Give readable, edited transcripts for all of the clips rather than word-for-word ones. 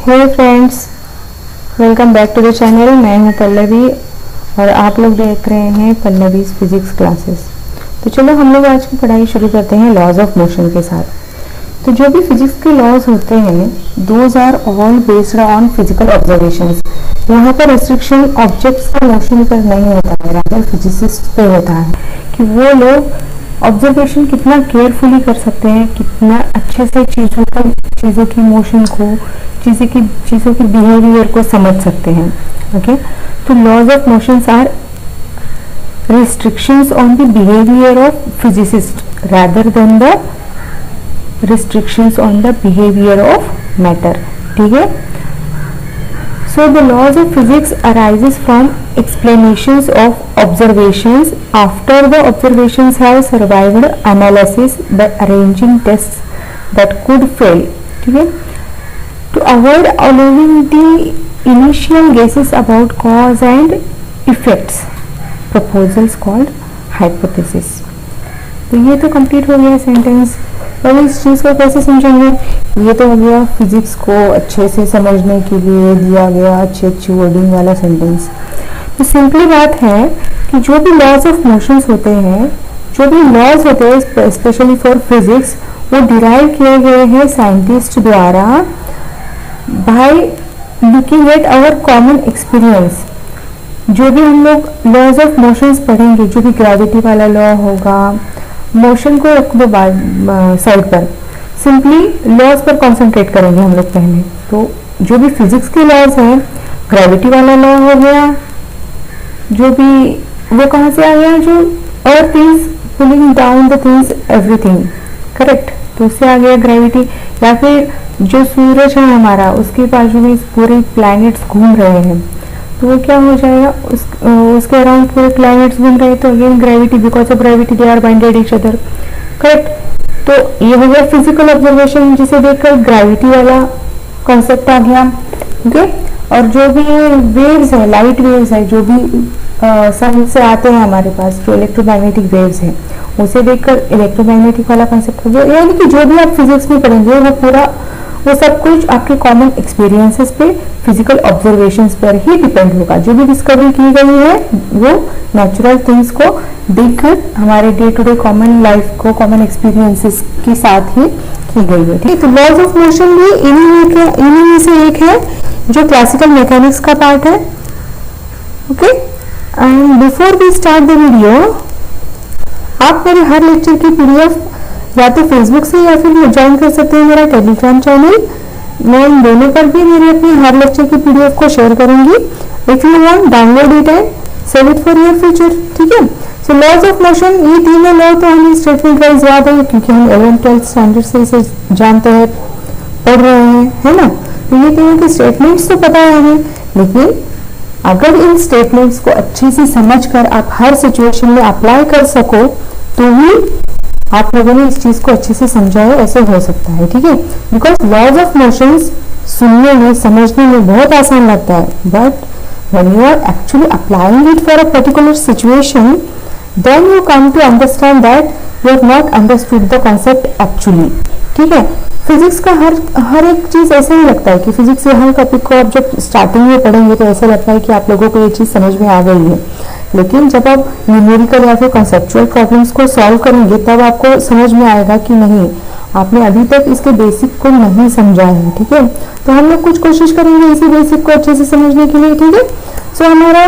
Hey friends, welcome back to the channel. मैं हूं पल्लवी और आप लोग देख रहे हैं पल्लवीज फिजिक्स क्लासेस। तो चलो हम लोग आज की पढ़ाई शुरू करते हैं लॉज ऑफ मोशन के साथ। तो जो भी फिजिक्स के लॉज होते हैं those are all based on physical observations. यहाँ पर रिस्ट्रिक्शन ऑब्जेक्ट्स का मोशन पर नहीं होता है, रादर फिजिसिस्ट पे होता है कि वो लोग ऑब्जर्वेशन कितना केयरफुली कर सकते हैं, कितना अच्छे से चीज़ों की मोशन को, चीज़ों की बिहेवियर को समझ सकते हैं। ओके, तो laws of motions are restrictions on the behavior of physicist rather than the restrictions on the behavior of matter. ठीक है, so the laws of physics arises from explanations of observations after the observations have survived analysis by arranging tests that could fail. ठीक है, to avoid allowing the initial guesses about cause and effects, proposals called hypothesis. तो ये तो complete हो गया sentence. अब इस चीज़ को कैसे समझेंगे? ये तो हो गया फिजिक्स को अच्छे से समझने के लिए दिया गया अच्छी वर्डिंग वाला सेंटेंस। तो सिंपली बात है कि जो भी लॉज ऑफ मोशंस होते हैं, जो भी लॉज होते हैं स्पेशली फॉर फिजिक्स, वो डिराइव किए गए हैं साइंटिस्ट द्वारा by looking at our common experience. जो भी हम लोग लॉज ऑफ मोशंस पढ़ेंगे, जो भी ग्रेविटी वाला लॉ होगा, मोशन को रख दो साइड पर, सिंपली लॉज पर कंसंट्रेट करेंगे हम लोग पहले। तो जो भी फिजिक्स के लॉज हैं, ग्रेविटी वाला लॉ हो गया, जो भी वो कहाँ से आ गया, जो earth is pulling down the things everything, correct, तो उससे आ गया ग्रेविटी। या फिर जो सूरज है हमारा, उसके बाजू में पूरे प्लैनेट्स घूम रहे हैं, तो वो क्या हो जाएगा, उसके अराउंड पूरे प्लैनेट्स घूम रहे हैं, तो again gravity, because of gravity they are binded each other, correct. तो ये हो गया फिजिकल ऑब्जर्वेशन, जिसे देखकर ग्रेविटी वाला कॉन्सेप्ट आ गया। ओके, और जो भी वेव्स है, लाइट वेव्स है, जो भी सन से आते हैं हमारे पास, जो इलेक्ट्रोमैग्नेटिक वेव्स है, उसे देखकर इलेक्ट्रोमैग्नेटिक वाला कॉन्सेप्ट हो गया। यानी कि जो भी आप फिजिक्स में पढ़ेंगे वो सब कुछ आपके कॉमन एक्सपीरियंसेस पे, फिजिकल ऑब्जर्वेशंस पर ही डिपेंड होगा। जो भी डिस्कवरी की गई है वो नेचुरल थिंग्स को देखकर हमारे day to day common life को, कॉमन एक्सपीरियंसेस के साथ ही की गई है। ठीक है, तो लॉज ऑफ मोशन भी इन्हीं में से एक है जो क्लासिकल मैकेनिक्स का पार्ट है। Okay, and before we start the video, आप मेरे हर लेक्चर की पीडीएफ या तो फेसबुक से या फिर ज्वाइन कर सकते हैं मेरा टेलीग्राम चैनल। मैं इन दोनों पर भी मेरे अपने हर लेक्चर की पीडीएफ को शेयर करूंगी। If you want, download it and save it for your future. ठीक है, सो लॉज ऑफ मोशन, ये तीनों लॉ तो हमें स्टेटमेंट वाइज याद है, क्योंकि हम 11th-12th स्टैंडर्ड से इसे जानते हैं, पढ़ रहे हैं, है ना। तो ये तीनों के स्टेटमेंट्स तो पता है हमें, लेकिन अगर इन स्टेटमेंट्स को अच्छे से समझ कर आप हर सिचुएशन में अप्लाई कर सको तो ही आप लोगों ने इस चीज को अच्छे से समझा है, ऐसे हो सकता है। ठीक है, बिकॉज लॉज ऑफ मोशंस सुनने में, समझने में बहुत आसान लगता है, but when you are actually applying it for a particular situation, then you come to understand that you have not understood the concept actually. ठीक है, फिजिक्स का हर एक चीज ऐसा ही लगता है कि फिजिक्स के हर टॉपिक को आप जब स्टार्टिंग में पढ़ेंगे तो ऐसा लगता है कि आप लोगों को ये चीज समझ में आ गई है, लेकिन जब आप न्यूमेरिकल या फिर कॉन्सेप्चुअल प्रॉब्लम्स को सॉल्व करेंगे तब आपको समझ में आएगा कि नहीं, आपने अभी तक इसके बेसिक को नहीं समझा है। ठीक है, तो हम लोग कुछ कोशिश करेंगे इसी बेसिक को अच्छे से समझने के लिए। ठीक है, सो हमारा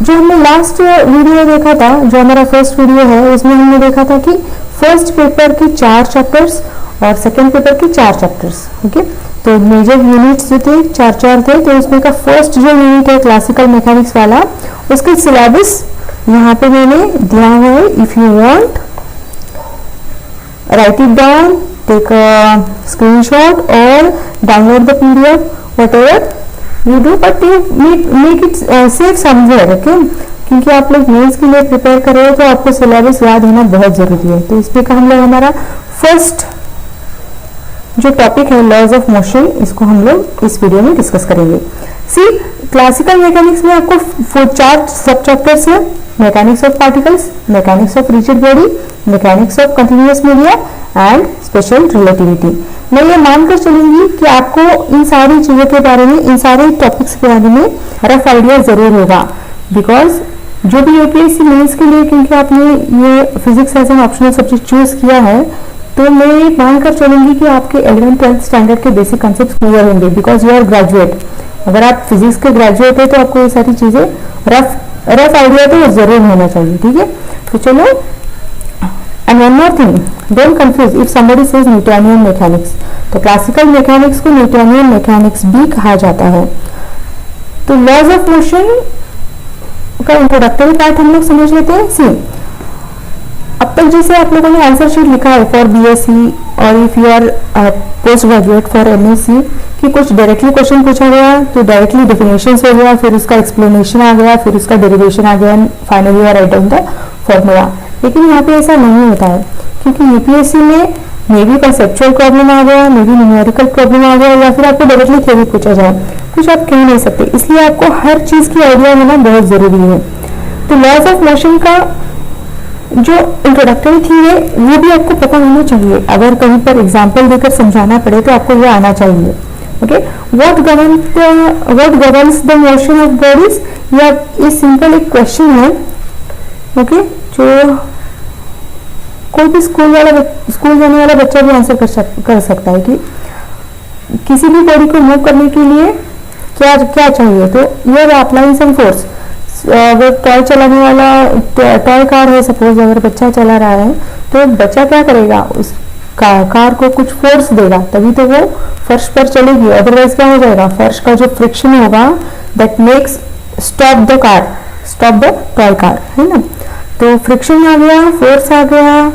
जो हमने लास्ट वीडियो देखा था, जो हमारा फर्स्ट वीडियो है, उसमें हमने देखा था कि फर्स्ट पेपर की 4 चैप्टर्स और सेकेंड पेपर की 4 चैप्टर्स। ओके, तो मेजर यूनिट्स जो थे 4 थे, तो उसमें का फर्स्ट जो यूनिट है क्लासिकल मैकेनिक्स वाला, उसका सिलेबस यहाँ पे मैंने दिया हुआ है। If you want, write it down, take a screenshot और download the PDF, whatever you do, but you make it save somewhere. Okay, क्योंकि आप लोग मेंस के लिए प्रिपेयर कर रहे हो तो आपको सिलेबस याद होना बहुत जरूरी है। तो इसमें का हम लोग हमारा फर्स्ट जो टॉपिक है लॉज ऑफ मोशन, इसको हम लोग इस वीडियो में डिस्कस करेंगे। सी, क्लासिकल मैकेनिक्स में आपको 4 सब चैप्टर्स है, mechanics of particles, mechanics of rigid body, mechanics of continuous media and special relativity. मैं ये मानकर चलूंगी कि आपको इन सारी चीज़ों के बारे में, इन सारे टॉपिक्स के बारे में रफ आइडिया ज़रूर होगा, बिकॉज जो भी यूपीएससी मेंस के लिए, क्योंकि आपने ये physics as an optional subject choose किया है, तो मैं मानकर चलूंगी कि आपके 11th-12th स्टैंडर्ड के बेसिक कंसेप्ट क्लियर होंगे, बिकॉज यू आर ग्रेजुएट। अगर आप फिजिक्स के ग्रेजुएट है तो आपको ये सारी चीज़ें रफ आइडिया तो जरूर होना चाहिए, ठीक है। तो चलो, and one more thing, don't confuse if somebody says Newtonian mechanics, तो क्लासिकल मैकेनिक्स को न्यूटोनियन मैकेनिक्स भी कहा जाता है। तो लॉज ऑफ मोशन का इंट्रोडक्टरी पार्ट हम लोग समझ लेते हैं। सी, अब तक जैसे आप लोगों ने आंसर शीट लिखा है फॉर बीएससी और if you R post graduate for MSc, कि कुछ डायरेक्टली क्वेश्चन पूछा गया तो डायरेक्टली डेफिनेशन हो गया, फिर उसका एक्सप्लेनेशन आ गया, फिर उसका डेरिवेशन आ गया, and finally you are write down the formula. लेकिन यहाँ पे ऐसा नहीं होता है, क्योंकि यूपीएससी में मे बी कंसेप्चुअल प्रॉब्लम आ गया, मे बी न्यूमेरिकल प्रॉब्लम आ गया, या फिर आपको डायरेक्टली थ्योरी पूछा जाए, कुछ आप कह नहीं सकते, इसलिए आपको हर चीज की आइडिया होना बहुत जरूरी है। तो लॉज ऑफ मोशन का जो इंट्रोडक्टरी थी है वो भी आपको पता होना चाहिए, अगर कहीं पर एग्जाम्पल देकर समझाना पड़े तो आपको वो आना चाहिए। Okay, what governs the motion of bodies, या ये सिंपल एक क्वेश्चन है, ओके, जो कोई भी स्कूल जाने वाला बच्चा भी आंसर कर सकता है कि किसी भी बॉडी को मूव करने के लिए क्या क्या चाहिए। तो ये अप्लाइंग सम फोर्स, अगर टॉय चलाने वाला टॉय कार है, सपोज अगर बच्चा चला रहा है तो बच्चा क्या करेगा, उस कार को कुछ फोर्स देगा तभी तो वो फर्श पर चलेगी, अदरवाइज क्या हो जाएगा, फर्श का जो फ्रिक्शन होगा that makes stop the toy car, है ना। तो फ्रिक्शन आ गया, फोर्स आ गया,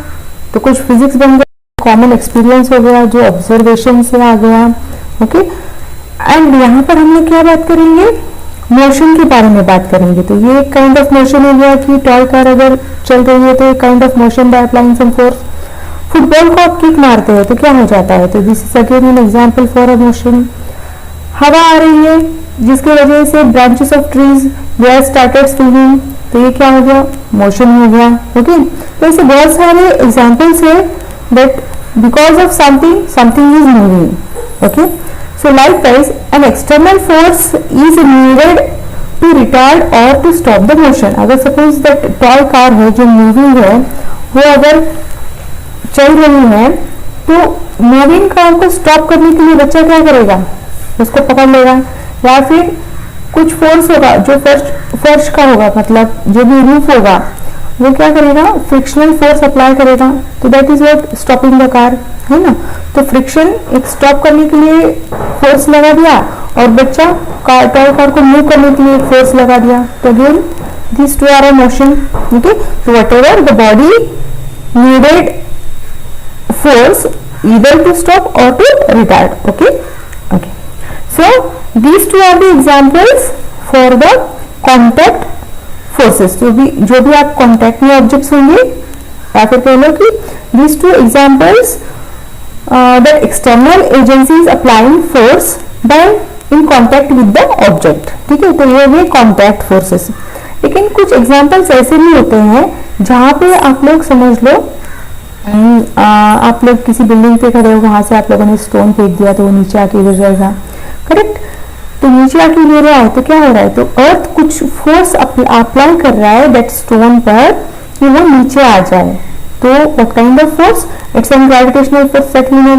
तो कुछ फिजिक्स बन गया, कॉमन एक्सपीरियंस हो गया जो ऑब्जर्वेशन से आ गया। ओके, एंड यहाँ पर हम लोग क्या बात करेंगे, मोशन के बारे में बात करेंगे। तो ये एक काइंड ऑफ मोशन हो गया कि टॉय कार अगर चल रही है तो एक kind of motion by applying some force. Football को आप किक मारते हो तो क्या हो जाता है, तो this is again an example for a motion. हवा आ रही है जिसकी वजह से branches of trees they are started swinging, तो ये क्या हो गया, मोशन हो गया। ओके, तो ऐसे बहुत सारे एग्जांपल्स है that because of something is moving. Okay, so likewise an external force is needed to retard or to stop the motion। अगर suppose that toy car है जो मूविंग है, वो अगर चल रही है तो मूविंग कार को स्टॉप करने के लिए बच्चा क्या करेगा, उसको पकड़ लेगा, या फिर कुछ फोर्स होगा जो फर्श का होगा, मतलब जो भी रूफ होगा वो क्या करेगा, फ्रिक्शनल फोर्स अप्लाई करेगा, तो that is what stopping the car, है ना। तो फ्रिक्शन एक स्टॉप करने के लिए फोर्स लगा दिया और बच्चा टॉय कार को मूव करने के लिए एक फोर्स लगा दिया, तो again this two are a motion. Okay, तो whatever the body needed force either to stop or to retard। okay, so these two are the examples for the contact forces। जो भी आप कांटेक्ट में objects होंगे, या फिर कह लो कि these two examples that external agencies applying force by in contact with the object। ठीक है, तो ये है कॉन्टैक्ट फोर्सेस। लेकिन कुछ एग्जाम्पल्स ऐसे भी होते हैं जहाँ पे आप लोग समझ लो, आप लोग किसी बिल्डिंग पे खड़े हो, वहां से आप लोगों ने स्टोन फेंक दिया तो वो नीचे आके गिर जाएगा, करेक्ट। तो नीचे आके गिर रहा है तो क्या हो रहा है, तो अर्थ कुछ फोर्स अप्लाई कर रहा है दैट स्टोन पर कि वो नीचे आ जाए। तो what kind of force, it's an gravitational force that we know.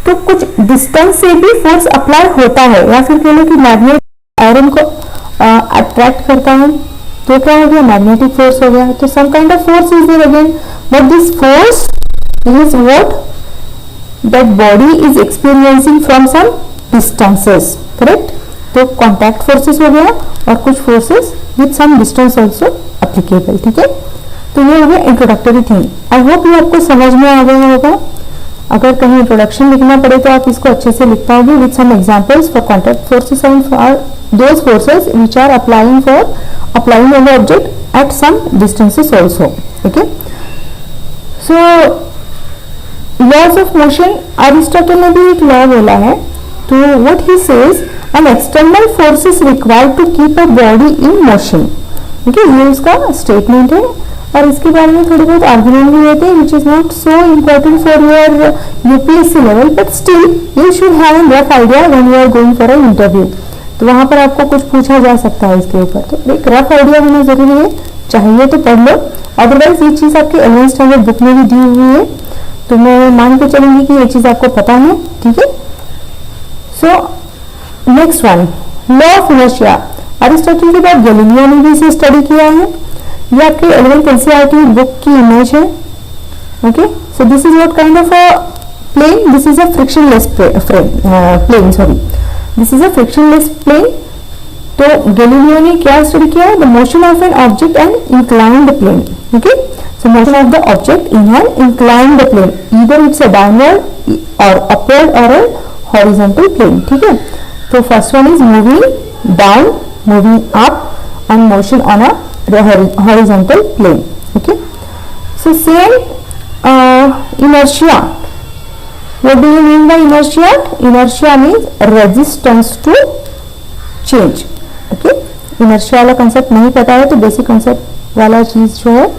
तो कुछ डिस्टेंस से भी फोर्स अप्लाई होता है, या फिर कह लो कि मैग्नेट आयरन को अट्रैक्ट करता है तो क्या हो गया, मैग्नेटिक फोर्स हो गया। तो some kind of force is there again, but this force is what that body is experiencing from some distances, correct. तो कॉन्टैक्ट फोर्सेस हो गया और कुछ forces with some distance also applicable. ठीक है, तो ये हो गया इंट्रोडक्टरी थिंग। आई होप ये आपको समझ में आ गया होगा। अगर कहीं इंट्रोडक्शन लिखना पड़े तो आप इसको अच्छे से लिख पाओगे with some examples for contact forces and for those forces which are applying on the object at some distances also। okay, so laws of motion, Aristotle ने भी एक लॉ बोला है। तो what he says, an external force is required to keep a body in motion। okay, ये उसका statement है। और इसके बारे में थोड़ी बहुत आर्ग्यूमेंट भी होते हैं which is not so important for your UPSC level, but still you should have an rough idea when you are going for a interview. तो वहां पर आपको कुछ पूछा जा सकता है इसके ऊपर, तो एक रफ आइडिया होना जरूरी है, चाहिए तो पढ़ लो, अदरवाइज ये चीज आपके 11th स्टैंडर्ड बुक में भी दी हुई है, तो मैं मान के चलूंगी कि ये चीज आपको पता है, ठीक है। So next one, law of inertia. Aristotle के बाद गैलीलियो ने भी इसे स्टडी किया है। ये आपके 11th एनसीईआरटी बुक की इमेज है, okay. So this is what kind of a plane, this is a frictionless plane, sorry, this is a frictionless plane. तो गैलीलियो ने क्या स्टडी किया है, the motion of an object and inclined plane, okay. So motion of the object in an inclined plane, either it's a downward or upward or a horizontal plane, ठीक है। तो first one is moving down, moving up and motion on a horizontal plane, okay. So same inertia, what do you mean by inertia? Inertia means resistance to change, okay. inertia वाला concept नहीं पता है तो basic concept वाला चीज जो है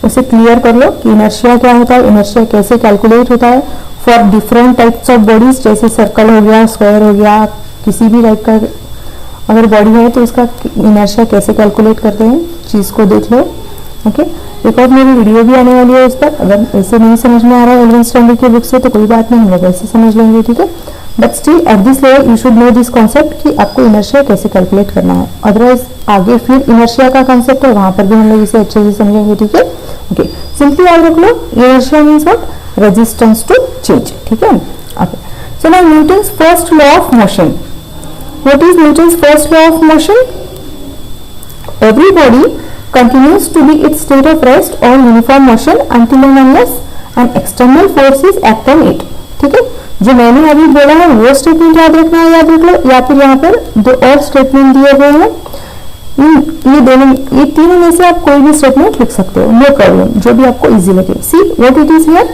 उसे क्लियर कर लो कि inertia क्या होता है, inertia कैसे कैलकुलेट होता है for different types of bodies, जैसे सर्कल हो गया, स्क्वायर हो गया, किसी भी टाइप का अगर बॉडी है तो इसका इनर्शिया कैसे कैलकुलेट करते हैं, चीज को देख लो, ओके। एक और मेरी वीडियो भी आने वाली है इस पर, अगर ऐसे नहीं समझ में आ रहा है 11th स्टैंडर्ड की बुक से तो कोई बात नहीं, हम लोग ऐसे समझ लेंगे, ठीक है। But still at this level you should know this concept कि आपको इनर्शिया कैसे कैलकुलेट करना है, अदरवाइज आगे फिर इनर्शिया का कॉन्सेप्ट है वहां पर भी हम लोग इसे अच्छे से समझेंगे, ठीक है, ओके। सिंपली याद रख लो, inertia means what, resistance to change, ठीक है, okay. So now Newton's first law of motion. What is Newton's first law of motion? Every body continues to be its state of rest or uniform motion until and unless an external force is act on it. ठीक है, जो मैंने अभी बोला है वो statement याद रखना है, याद रख लो, या फिर यहाँ पर दो और स्टेटमेंट दिए गए हैं, ये दोनों, ये तीनों में से आप कोई भी स्टेटमेंट लिख सकते हो, नो प्रॉब्लम, जो भी आपको इजी लगे। सी what it is here,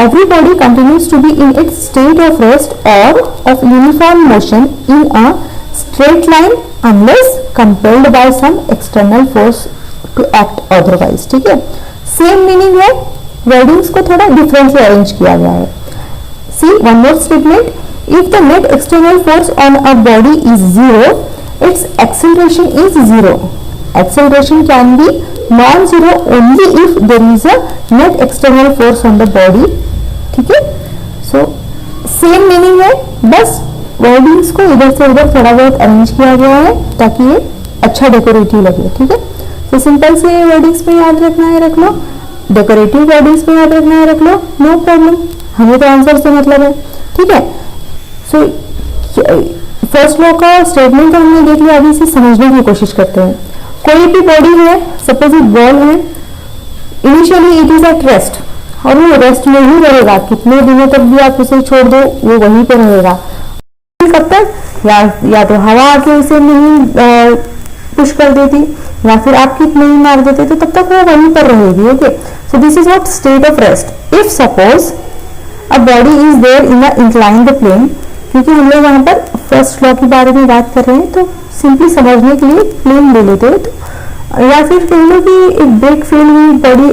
every body continues to be in its state of rest or of uniform motion in a straight line unless compelled by some external force to act otherwise, ठीक है। Same meaning है, wordings को थोड़ा differently arrange किया गया है। See one more statement, if the net external force on a body is zero, its acceleration is zero. Acceleration can be non zero only if there is a net external force on the body, ठीक है। So same meaning है, बस wordings को इधर से उधर थोड़ा बहुत अरेंज किया गया है ताकि ये अच्छा डेकोरेटिव लगे, ठीक है। तो सिंपल से वर्डिंग्स में याद रखना है रख लो, डेकोरेटिव वर्डिंग्स में याद रखना है रख लो, नो प्रॉब्लम, हमें तो आंसर से मतलब है, ठीक है। सो फर्स्ट लॉ का स्टेटमेंट तो हमने देख लिया, अभी इसे समझने की कोशिश करते हैं। कोई भी बॉडी है, सपोज इट बॉल है, initially it is at rest और वो रेस्ट में ही रहेगा, कितने दिनों तक भी आप उसे छोड़ दो वो वहीं पे रहेगा, कब तक, या तो हवा आके उसे नहीं पुश कर देती या फिर आप किक नहीं मार देते तो तब तक वो वहीं पर रहेगी, okay. So this is what state of rest. If suppose a body is there in a inclined plane, क्योंकि हम लोग यहाँ पर फर्स्ट लॉ के बारे में बात कर रहे हैं तो सिंपली समझने के लिए प्लेन ले लेते हैं, तो या फिर कह लो कि एक ब्रेक फेल हुई बॉडी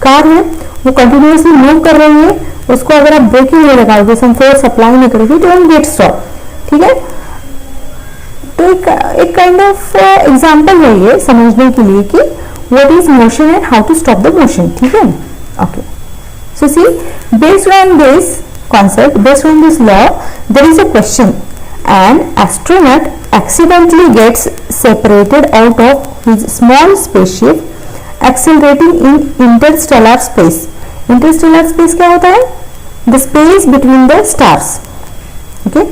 कार है, वो कंटिन्यूसली मूव कर रही है, उसको अगर आप ब्रेकिंग नहीं लगाओगे, सम फोर्स अप्लाई नहीं करोगे तो इट गेट स्टॉप, ठीक है। तो एक काइंड ऑफ एग्जांपल है ये समझने के लिए कि what is motion and how to stop the motion, ठीक है, okay. So see based on this concept, based on this law, there is a question, an astronaut accidentally gets separated out of his small spaceship accelerating in interstellar space. Interstellar space क्या होता है, the space between the stars, okay?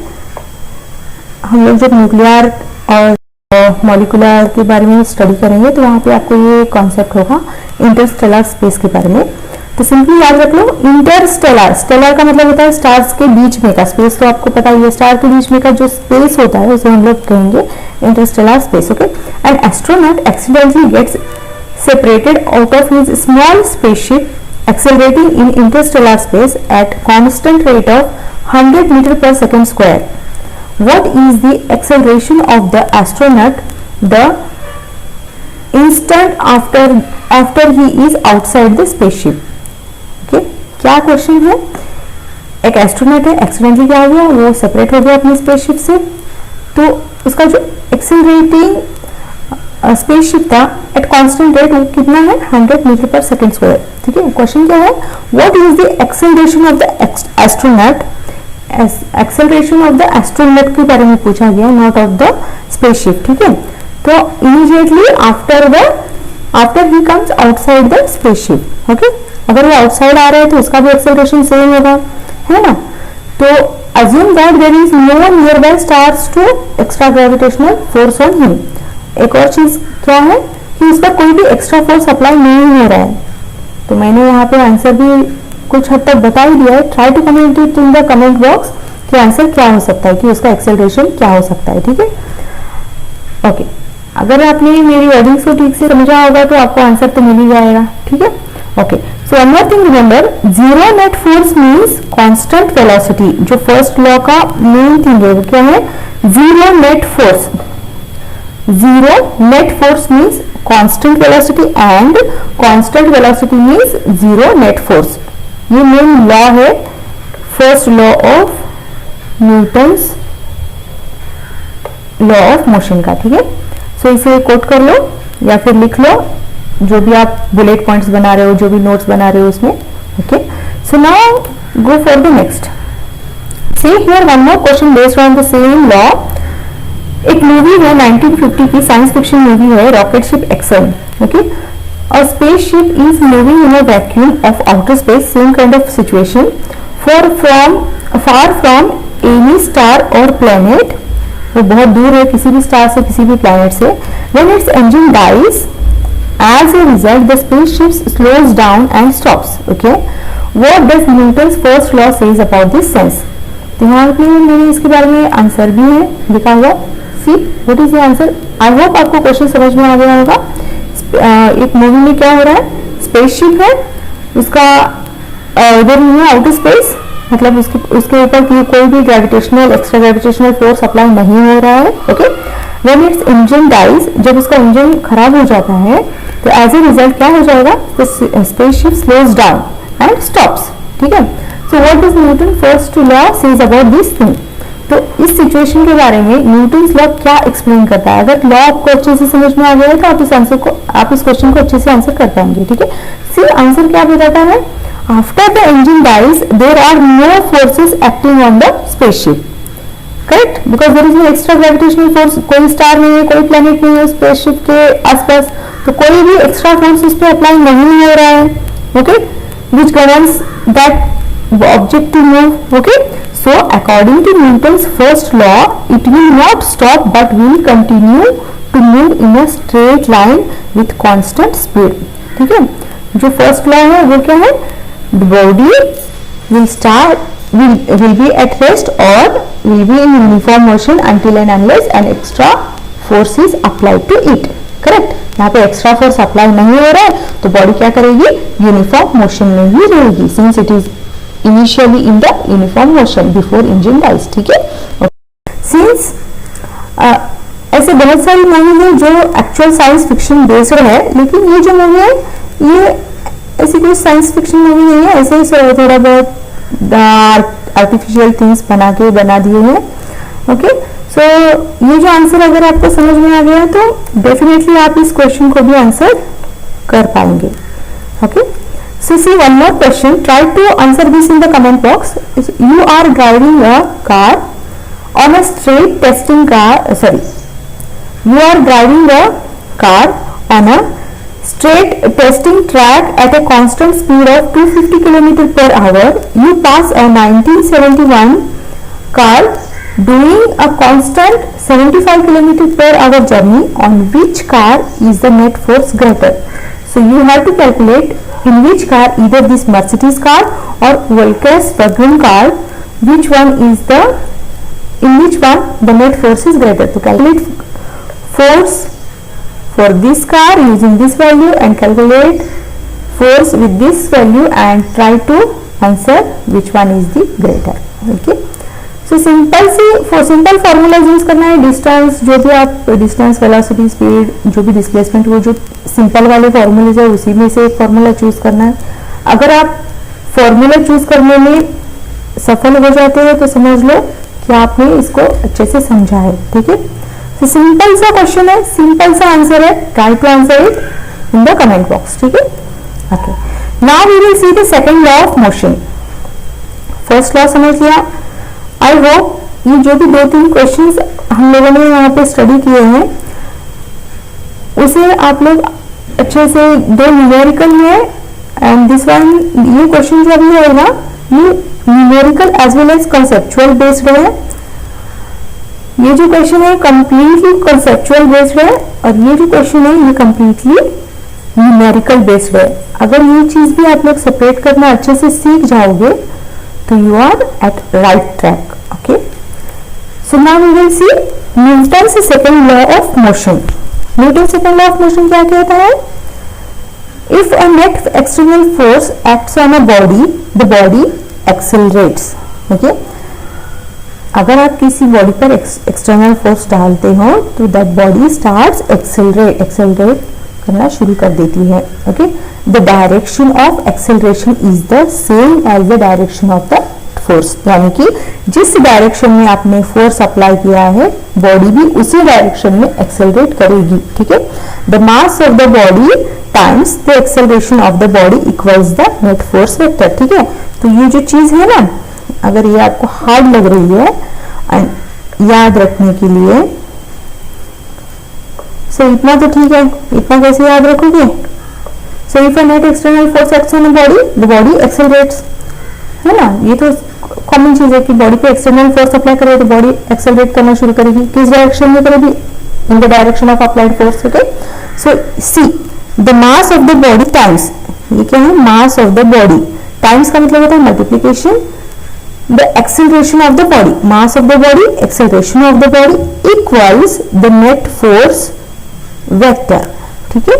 हम लोग जब nuclear और molecular के बारे में स्टडी करेंगे तो वहाँ पे आपको ये कॉन्सेप्ट होगा इंटरस्टेलर स्पेस के बारे में। तो सिंपली याद रख लो, इंटरस्टेलर, स्टेलर का मतलब होता है स्टार्स के बीच में का स्पेस, तो आपको पता ही है स्टार के बीच में का जो स्पेस होता है उसे हम लोग कहेंगे interstellar space, okay. And astronaut accidentally gets separated out of his small spaceship accelerating in interstellar space at constant rate of 100 meter per second square. What is the acceleration of the astronaut? The instant after he is outside the spaceship. Okay, क्या question है? एक astronaut है, accidentally क्या हो गया, वो separate हो गया अपने स्पेसशिप से, तो उसका जो एक्सेलरेटिंग स्पेसशिप था एट कांस्टेंट रेट वो कितना है, 100 मीटर पर सेकेंड स्क्वायर. ठीक है, क्वेश्चन क्या है, what is the acceleration of the astronaut. Acceleration of the astronaut के बारे में पूछा गया, नॉट ऑफ द स्पेसशिप. ठीक है, तो immediately after he comes outside the spaceship. Okay, अगर वो आउटसाइड आ रहा है तो उसका भी एक्सेलरेशन सेम होगा, है ना. तो assume that there is no nearby stars to extra gravitational force on him. एक और चीज क्या है कि उस पर कोई भी एक्स्ट्रा फोर्स अप्लाई नहीं हो रहा है. तो मैंने यहाँ पे आंसर भी कुछ हद तक बता ही दिया है. Try to comment it in the comment box कि आंसर क्या हो सकता है, कि उसका एक्सेलरेशन क्या हो सकता है. ठीक है, ओके. अगर आपने मेरी वर्डिंग्स को ठीक से समझा होगा तो आपको आंसर तो मिल ही जाएगा. ठीक है, okay. So one more thing remember, zero net force means constant velocity. जो फर्स्ट लॉ का मेन थिंग है वो क्या है, zero net force. Zero net force means constant velocity and constant velocity means zero net force. ये main law है, first law of Newton's law of motion का. ठीक है, सो इसे कोट कर लो या फिर लिख लो, जो भी आप बुलेट पॉइंट्स बना रहे हो, जो भी नोट्स बना रहे हो उसमें. Okay, so now go for the next. See here one more question based on the same law. एक मूवी है 1950 की, साइंस फिक्शन मूवी है, रॉकेट शिप एक्सल. ओके, और space ship is moving in a vacuum of outer space, same kind of situation, far from any star और planet. वो बहुत दूर है किसी भी स्टार से, किसी भी प्लेनेट से. When its engine dies, as a result the spaceship slows down and stops. Okay, what does Newton's first law says about this sense? तो यहाँ पे मैंने इसके बारे में आंसर भी है लिखा हुआ. See what is the answer. I hope आपको क्वेश्चन समझ में आ गया होगा. एक मूवी में क्या हो रहा है, स्पेसशिप है, उसका इधर नहीं है आउटर स्पेस, मतलब उसके ऊपर कोई भी gravitational extra gravitational force apply नहीं हो रहा है. Okay, when its engine dies, जब उसका इंजन खराब हो जाता है तो एज ए रिजल्ट क्या हो जाएगा, spaceship slows down and stops. ठीक है, so what does Newton first law says about this thing. तो इस सिचुएशन के बारे में न्यूटन्स लॉ क्या एक्सप्लेन करता है. अगर लॉ आपको अच्छे से समझ में आ गया है तो आप इस क्वेश्चन को अच्छे से आंसर कर पाएंगे. ठीक है, सी आंसर क्या बताता है, after the engine dies there are no forces acting on the spaceship. Correct, because there is no extra gravitational force. कोई स्टार नहीं है, कोई प्लेनेट नहीं है स्पेसशिप के आसपास, तो कोई भी एक्स्ट्रा फोर्स उस पर अप्लाई नहीं हो रहा है. Okay, which governs that object to move. Okay, so according to Newton's first law it will not stop but will continue to move in a straight line with constant speed. ठीक है, जो first law है वो क्या है, the body will be at rest or will be in uniform motion until and unless an extra force is applied to it. Correct, यहाँ पे extra force apply नहीं हो रहा है तो बॉडी क्या करेगी, यूनिफॉर्म मोशन में ही रहेगी, since it is initially in the uniform motion before engine dies. ठीक है, सिंस ऐसे बहुत सारी मूवी है जो एक्चुअल साइंस फिक्शन बेस्ड है, लेकिन ये जो मूवी है ये ऐसी कोई साइंस फिक्शन मूवी नहीं है, ऐसे ही थोड़ा बहुत आर्टिफिशियल थिंग्स बना दिए हैं. ओके, सो ये जो आंसर अगर आपको समझ में आ गया तो डेफिनेटली आप इस क्वेश्चन को भी आंसर कर पाएंगे. Okay, so see one more question, try to answer this in the comment box. You are driving a car on a straight testing car, sorry, you are driving a car on a straight testing track at a constant speed of 250 km per hour. You pass a 1971 car doing a constant 75 km per hour journey. On which car is the net force greater? So you have to calculate in which car, either this Mercedes car or Volkswagen car, which one is the, in which one the net force is greater. To calculate force for this car using this value and calculate force with this value and try to answer which one is the greater. Okay, so simple formula use करना है। Distance, जो भी आप distance, velocity, speed, जो भी displacement, वो जो simple वाले फॉर्मूले है उसी में से एक फॉर्मूला चूज करना है। अगर आप फॉर्मूला चूज करने में सफल हो जाते हैं तो समझ लो कि आपने इसको अच्छे से समझा है। ठीक है, तो सिंपल सा क्वेश्चन है, सिंपल सा आंसर है। Try to answer it in the comment box. ठीक है, okay. Now we will see the second law of motion. First law समझ लिया। आई होप ये जो भी 2-3 क्वेश्चंस हम लोगों ने यहाँ पे स्टडी किए हैं उसे आप लोग अच्छे से, 2 न्यूमेरिकल है एंड दिस वन, ये क्वेश्चन जो अभी है ना, ये numerical as well as conceptual based है। ये जो क्वेश्चन है कंप्लीटली कंसेप्चुअल बेस्ड है और ये जो क्वेश्चन है ये कंप्लीटली न्यूमेरिकल बेस्ड है। अगर ये चीज भी आप लोग सेपरेट करना अच्छे से सीख जाओगे तो you are at right track. Okay, so now we will see Newton's second law of motion. Newton second law of motion क्या कहता है? If a net external force acts on a body, the body accelerates. Okay, अगर आप किसी body पर external force डालते हो तो दैट बॉडी स्टार्ट्स एक्सेलरेट करना शुरू कर देती है। Okay, the direction of acceleration is the same as the direction of the force, यानी कि जिस डायरेक्शन में आपने फोर्स अप्लाई किया है बॉडी भी उसी डायरेक्शन में एक्सेलरेट करेगी। ठीक है, the mass of the body times the acceleration of the body equals the net force vector. ठीक है, तो ये जो चीज है ना, अगर ये आपको हार्ड लग रही है याद रखने के लिए, सो इतना तो ठीक है, इतना कैसे याद रखोगे? So if a net external force acts on a body, the body accelerates, है ना। ये तो कॉमन चीज है कि बॉडी पे एक्सटर्नल फोर्स अप्लाई करे तो बॉडी एक्सेलरेट करना शुरू करेगी। किस डायरेक्शन में करेगी? In the direction of applied force. Okay, so see the mass of the body times, ये क्या है? Mass of the body times का मतलब होता है multiplication the acceleration of the body, mass of the body, acceleration of the body equals the net force vector। ठीक है,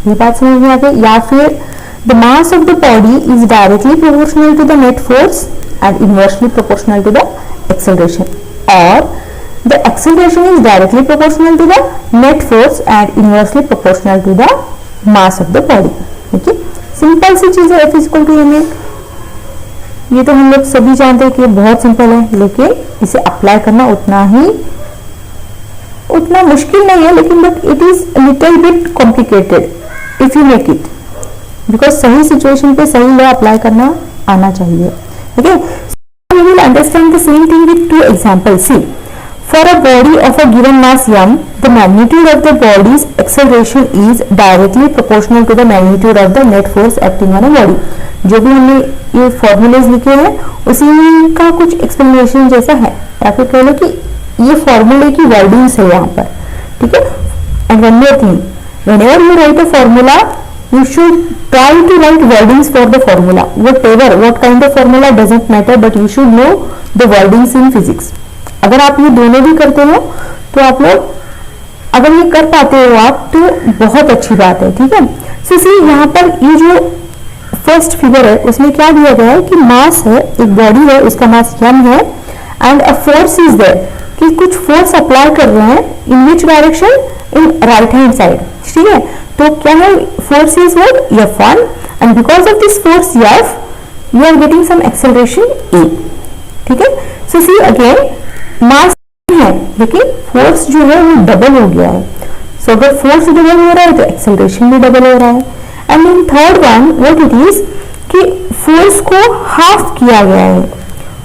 ये बात समझ में आ गई। या फिर the mass of the body is directly proportional to the net force and inversely proportional to the acceleration, or the acceleration is directly proportional to the net force and inversely proportional to the mass of the body। ठीक है, simple सी चीज है, F equal to M. ये तो हम लोग सभी जानते हैं कि बहुत सिंपल है, लेकिन इसे अप्लाई करना उतना मुश्किल नहीं है, लेकिन but it is little bit complicated if you make it, because सही सिचुएशन पे सही लॉ अप्लाई करना आना चाहिए। Okay, we will understand the same thing with 2 examples. See, for a body of a given mass m, the magnitude of the body's acceleration is directly proportional to the magnitude of the net force acting on a body। जो भी हमने ये formulas लिखे हैं उसी का कुछ explanation जैसा है, या फिर कह लो कि ये फॉर्मूले की वर्डिंग्स है यहाँ पर। ठीक है, and one more thing, whenever you right a formula you should try to write wordings for the formula, whatever what kind of formula doesn't matter, but you should know the wordings in physics। अगर आप ये दोनों भी करते हो तो आप लोग, अगर ये कर पाते हो आप, तो बहुत अच्छी बात है। ठीक है, सो सी यहाँ पर ये जो फर्स्ट फिगर है उसमें क्या दिया गया है कि मास है, एक बॉडी है, उसका मास m है, and a force is there, कि कुछ फोर्स अप्लाई कर रहे हैं, in which direction? In right hand side. ठीक है, तो क्या है? Force is what? F1, and because of this force F you are getting some acceleration A। ठीक है, सो सी अगेन मास है लेकिन फोर्स जो है वो डबल हो गया है। सो अगर फोर्स डबल हो रहा है तो एक्सेलरेशन भी डबल हो रहा है। And in third one what it is कि फोर्स को हाफ किया गया है।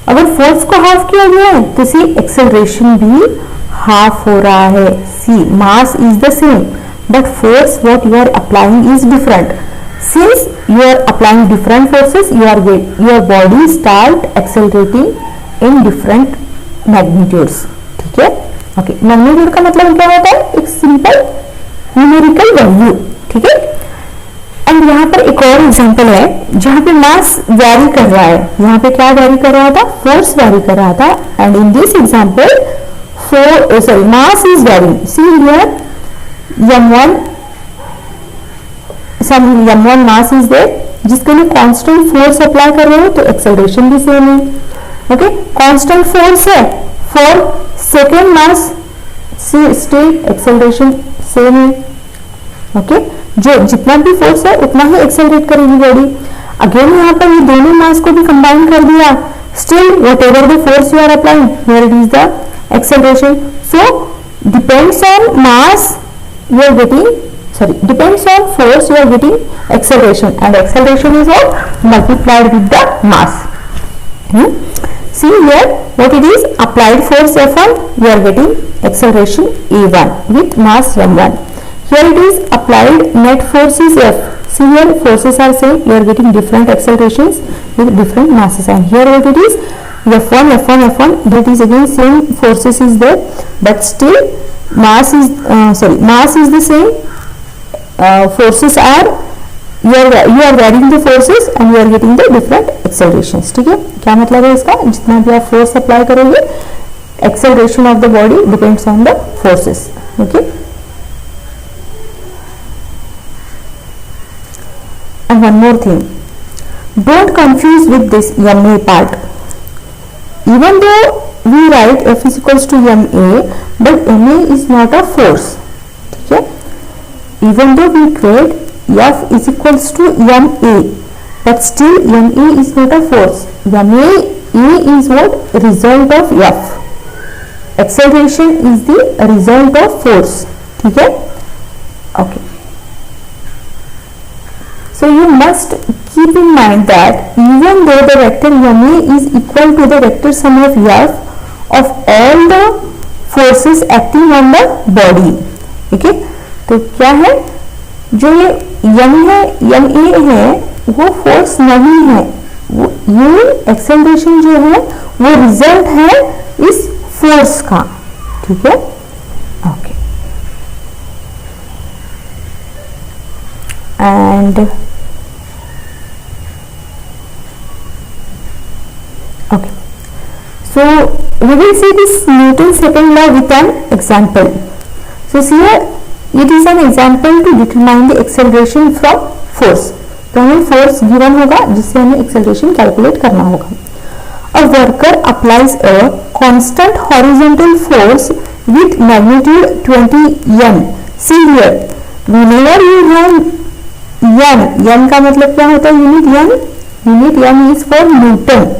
अगर फोर्स को हाफ किया गया है तो सी एक्सेलरेशन भी हाफ हो रहा है। See mass is the same but force what you are applying is different। since you are applying different forces, your body start accelerating in different magnitudes। ठीक है, ओके, मैग्नीट्यूड का मतलब क्या होता है? एक सिंपल न्यूमेरिकल वैल्यू। ठीक है, एंड यहाँ पर एक और एग्जांपल है जहाँ पे मास वैरी कर रहा है। यहाँ पे क्या वैरी कर रहा था? फोर्स वैरी कर रहा था, and in this example mass is varying. See here m1 mass is there, जिसके लिए कांस्टेंट फोर्स अप्लाई कर रहे हो तो एक्सेलरेशन भी सेम है। ओके, कांस्टेंट फोर्स है for second mass still acceleration same है। ओके, जो जितना भी फोर्स है उतना ही एक्सेलरेट करेगी बॉडी। अगेन यहाँ पर ये दोनों मास को भी कंबाइन कर दिया, still whatever the force you are applying here it is the acceleration. So depends on mass you are getting, sorry, depends on force you are getting acceleration, and acceleration is all multiplied with the mass. See here what it is, applied force F1, you are getting acceleration A1 with mass M1. Here it is applied net force is F. See here forces are same, you are getting different accelerations with different masses, and here what it is F1 F1 F1, that is again same forces is there, but still mass is mass is the same, forces are you are varying the forces and you are getting the different accelerations. ठीक है, क्या मतलब है इसका, जितना भी आप force apply करोगे acceleration of the body depends on the forces. Okay, and one more thing, don't confuse with this MA part. Even though we write F is equals to MA, but MA is not a force. ठीक है, even though we create F is equals to MA, but still MA is not a force. MA is what? Result of F. Acceleration is the result of force. ठीक है, okay. So you must keep in mind that even though the vector MA is equal to the vector sum of F of all the forces acting on the body. ठीक है, तो क्या है, जो ये M है MA है वो फोर्स नहीं है, वो ये एक्सेलरेशन जो है वो रिजल्ट है इस फोर्स का। ठीक है, okay, and okay, so we will see this Newton's second law with an example. So here it is an example to determine the acceleration from force. तो हमें फोर्स गिवन होगा जिससे हमें एक्सेलरेशन कैलकुलेट करना होगा। A worker applies a constant horizontal force with magnitude 20 N. See here, whenever you have N का मतलब क्या होता है, unit N, unit N is for Newton.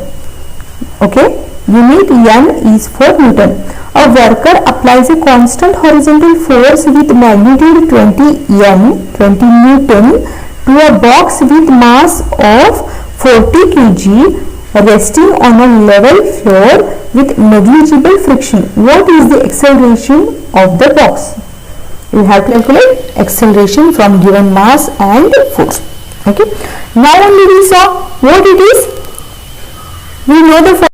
Okay, unit N is for Newton. A worker applies a constant horizontal force with magnitude 20 Newton to a box with mass of 40 kg resting on a level floor with negligible friction. What is the acceleration of the box? You have to calculate acceleration from given mass and force. Okay, now only we saw what it is. We know the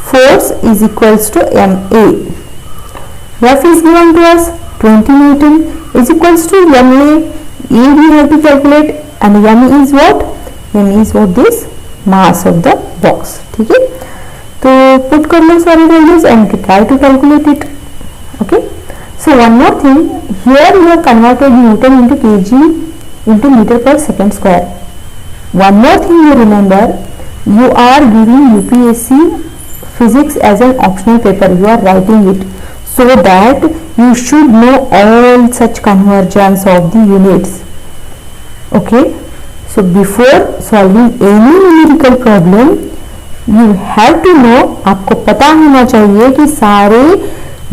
force is equals to MA. F is given to us 20 Newton is equals to MA. A we have to calculate, and M is what? M is what? This mass of the box. ठीक है, तो put कर लो सारे values and try to calculate it. Okay. So one more thing, here we have converted Newton into kg into meter per second square. One more thing you remember, you are giving UPSC physics as an optional paper, you are writing it, so that you should know all such conversions of the units. Okay, so before solving any numerical problem you have to know, आपको पता होना चाहिए कि सारे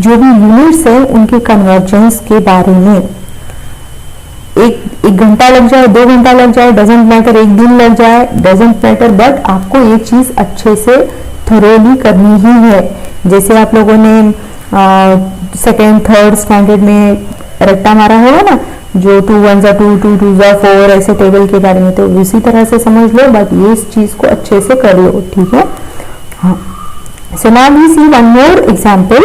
जो भी units हैं उनके कन्वर्जेंस के बारे में। एक घंटा लग जाए, 2 घंटा लग जाए, डजेंट मैटर, एक दिन लग जाए, डजेंट मैटर, बट आपको एक चीज अच्छे से थोरोली करनी ही है। जैसे आप लोगों ने सेकेंड थर्ड स्टैंडर्ड में रट्टा मारा होगा ना, जो 2 1 2 2 2 4 ऐसे टेबल के बारे में, तो उसी तरह से समझ लो, बट ये इस चीज को अच्छे से कर लो। ठीक है, हाँ। So now we see one more example.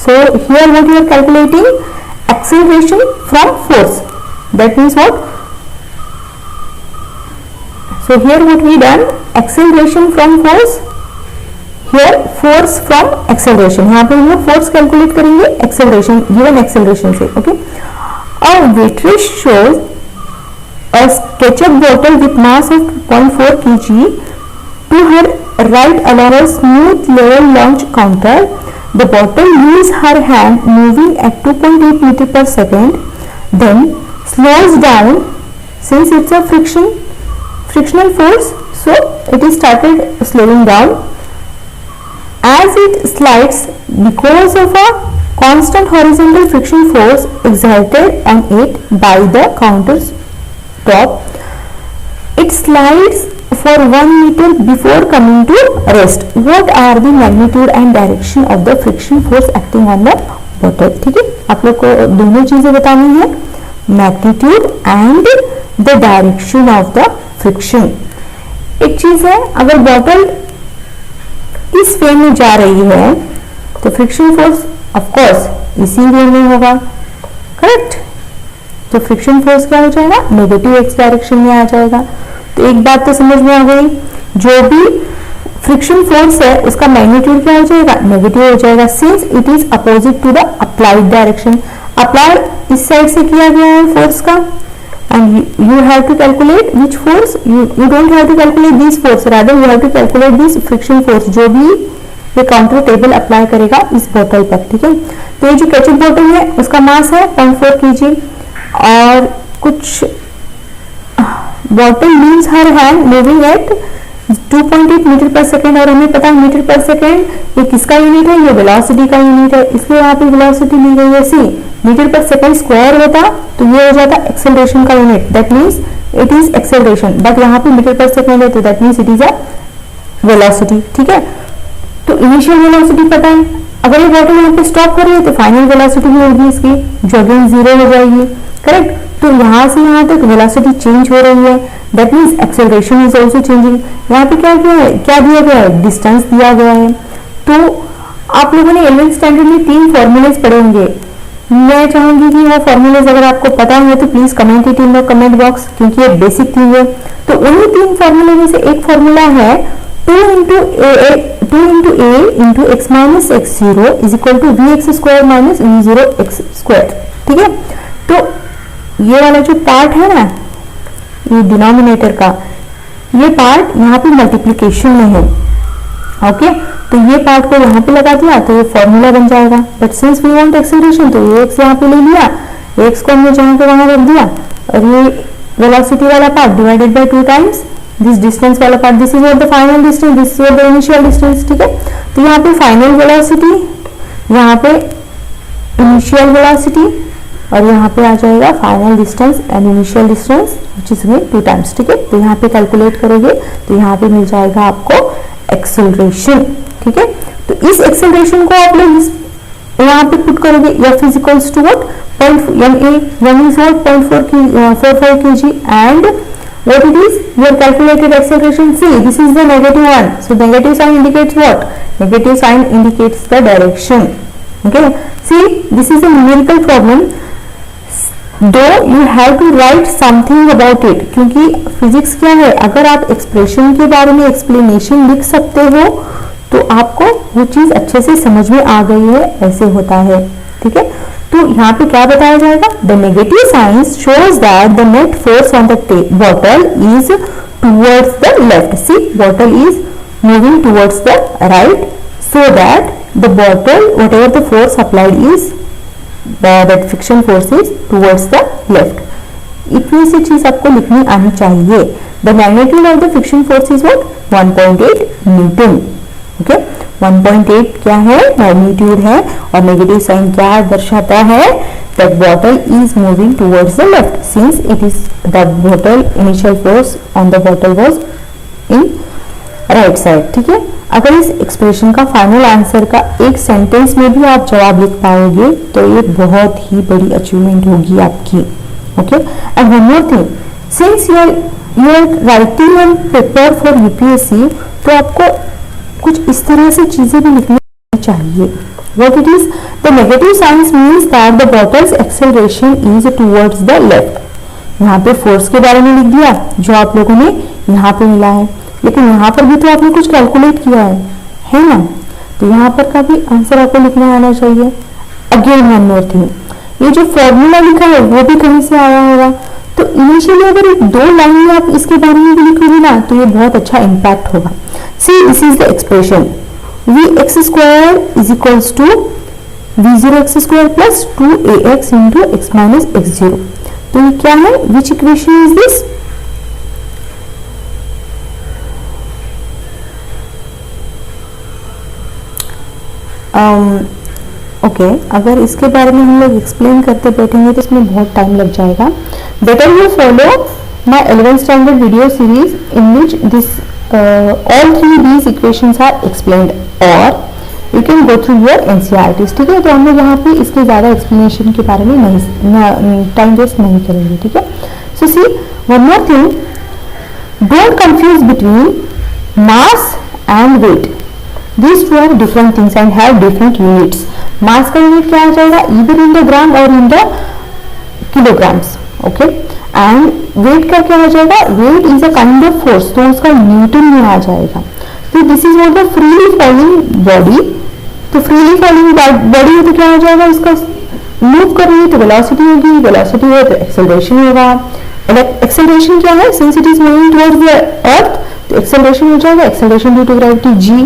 So here what you are calculating, acceleration from force, that means what? So here what we done, acceleration from force, here force from acceleration, यहाँ पे हम लोग force calculate करेंगे acceleration, given acceleration से। okay, a waitress shows a ketchup bottle with mass of 0.4 kg to her right along a smooth level launch counter. The bottle leaves her hand moving at 2.8 meter per second, then slows down since it's a frictional force, so it is started slowing down as it slides because of a constant horizontal friction force exerted on it by the counter's top. It slides for 1 meter before coming to rest. What are the magnitude and direction of the friction force acting on the bottle? ठीक है, आप लोग को दोनों चीजें बतानी है, magnitude and the direction of the friction. एक चीज है, अगर बॉटल इस वे में जा रही है तो फ्रिक्शन फोर्स ऑफ कोर्स इसी वे में होगा, करेक्ट। तो फ्रिक्शन फोर्स क्या हो जाएगा, नेगेटिव एक्स डायरेक्शन में आ जाएगा। तो एक बात तो समझ में आ गई, जो भी फ्रिक्शन फोर्स है उसका मैग्नीट्यूड क्या हो जाएगा, नेगेटिव हो जाएगा, since it is opposite to the applied direction. Apply इस साइड से किया गया है फोर्स का, and you have to calculate which force, you don't have to calculate this force, rather you have to calculate this friction force जो भी ये counter table apply करेगा इस बोतल पर, ठीक है। तो ये जो केचप बोतल है उसका मास है 0.4 kg, और कुछ bottle leaves her hand moving at 2.8 meter पर सेकेंड, और हमें पता है मीटर पर सेकेंड ये किसका यूनिट है, ये वेलोसिटी का यूनिट है, इसलिए यहाँ पे वेलोसिटी ली गई है सी। मीटर पर सेकेंड स्क्वायर होता तो ये हो जाता एक्सेलरेशन का unit, that means it is acceleration, but यहाँ पे मीटर पर सेकेंड है तो that means it is a velocity, ठीक है। तो इनिशियल वेलोसिटी पता है, अगर ये बॉटल यहाँ पे स्टॉप हो रही है तो फाइनल वेलोसिटी भी होगी इसकी, जो अगेन 0 हो जाएगी, करेक्ट। तो यहाँ से यहाँ तक वेलोसिटी चेंज हो रही है, that means acceleration is also changing. यहाँ पे क्या किया है, क्या दिया गया है, डिस्टेंस दिया गया है। तो आप लोगों ने 11th स्टैंडर्ड में 3 फॉर्मूलेज पढ़े होंगे, मैं चाहूंगी कि वो फॉर्मूलेज अगर आपको पता है तो please comment it in the comment box, क्योंकि ये बेसिक थिंग है। तो उन्हीं 3 फॉर्मूले में से एक फॉर्मूला है 2 into a into x minus x0 is equal to vx square minus v0 x square, ठीक है। तो ये वाला जो पार्ट है ना, ये डिनोमिनेटर का ये पार्ट यहाँ पे मल्टीप्लिकेशन में है, ओके। तो ये पार्ट को यहाँ पे लगा दिया तो ये फॉर्मूला बन जाएगा, but since we want acceleration तो ये x यहाँ पे ले लिया, x को हमने जहाँ पे वहां रख दिया, और ये वेलोसिटी वाला part divided by 2 times this distance वाला part, this is what the final distance, this is what the initial distance, ठीक है। तो यहाँ पे फाइनल वेलोसिटी, यहाँ पे इनिशियल वेलोसिटी, और यहाँ पे आ जाएगा final distance and initial distance which is में 2 टाइम्स, ठीक है। तो यहाँ पे कैलकुलेट करोगे तो यहाँ पे मिल जाएगा आपको एक्सेलरेशन, ठीक है। तो इस एक्सेलरेशन को आप लोग यहाँ पे पुट करोगे, f is equals to what, m is what 0.45 kg, and what it is, your calculated acceleration, see this is the negative one, so negative sign indicates what, negative sign indicates the direction, okay। See this is a numerical problem, though you have to write something about it, क्योंकि physics क्या है, अगर आप expression के बारे में explanation लिख सकते हो तो आपको वो चीज अच्छे से समझ में आ गई है, ऐसे होता है, ठीक है। तो यहाँ पे क्या बताया जाएगा, the negative sign shows that the net force on the bottle is towards the left, see bottle is moving towards the right, so that the bottle whatever the force applied is that friction force is towards the left. इतनी सी चीज आपको लिखनी आनी चाहिए। The magnitude of the friction force is what 1.8 newton, okay. 1.8 क्या है, magnitude है, और नेगेटिव साइन क्या दर्शाता है, that bottle is moving towards the left since it is the bottle initial force on the bottle was in right side, ठीक है। अगर इस एक्सप्रेशन का फाइनल आंसर का एक सेंटेंस में भी आप जवाब लिख पाओगे तो ये बहुत ही बड़ी अचीवमेंट होगी आपकी, okay. And one more thing, since you are writing on paper for UPSC, तो आपको कुछ इस तरह से चीजें भी लिखनी चाहिए। What it is, the negative signs means that the bottle's acceleration is towards the left. यहाँ पे फोर्स के बारे में लिख दिया जो आप लोगों ने यहाँ पे मिला है, लेकिन यहाँ पर भी तो आपने कुछ कैलकुलेट किया है ना, तो यहाँ पर का भी आंसर आपको लिखना आना चाहिए। अगेन वन मोर थिंग, ये जो फॉर्मूला लिखा है वो भी कहीं से आया होगा, तो इनिशियली अगर एक 2 लाइन में आप इसके बारे में भी लिखोगे ना तो ये बहुत अच्छा इम्पैक्ट होगा। See this is the expression vx² is equals to v0x² plus 2ax into x minus x0। तो ये क्या है, which equation is this? Okay अगर इसके बारे में हम लोग एक्सप्लेन करते बैठेंगे तो इसमें बहुत टाइम लग जाएगा। Better you follow my 11th standard video series in which this all 3 these equations are explained और you can go through your NCERTs। ठीक है, तो हम लोग यहाँ पे इसके ज़्यादा एक्सप्लेनेशन के बारे में नहीं टाइम वेस्ट नहीं करेंगे। ठीक है, so see one more thing, don't confuse between mass and weight. These two are different things and have different units. Mass का यूनिट क्या आ जाएगा, either in the gram or in the kilograms. Okay, and weight का क्या आ जाएगा, weight is a kind of force, तो उसका Newton में आ जाएगा। तो this is what the freely falling body, तो freely falling body है तो क्या हो जाएगा, उसका मूव कर रही है तो वेलोसिटी होगी, वेलोसिटी है तो एक्सेलरेशन होगा। एक्सेलरेशन क्या है, since it is moving towards the earth तो एक्सेलरेशन हो जाएगा, acceleration due to gravity g।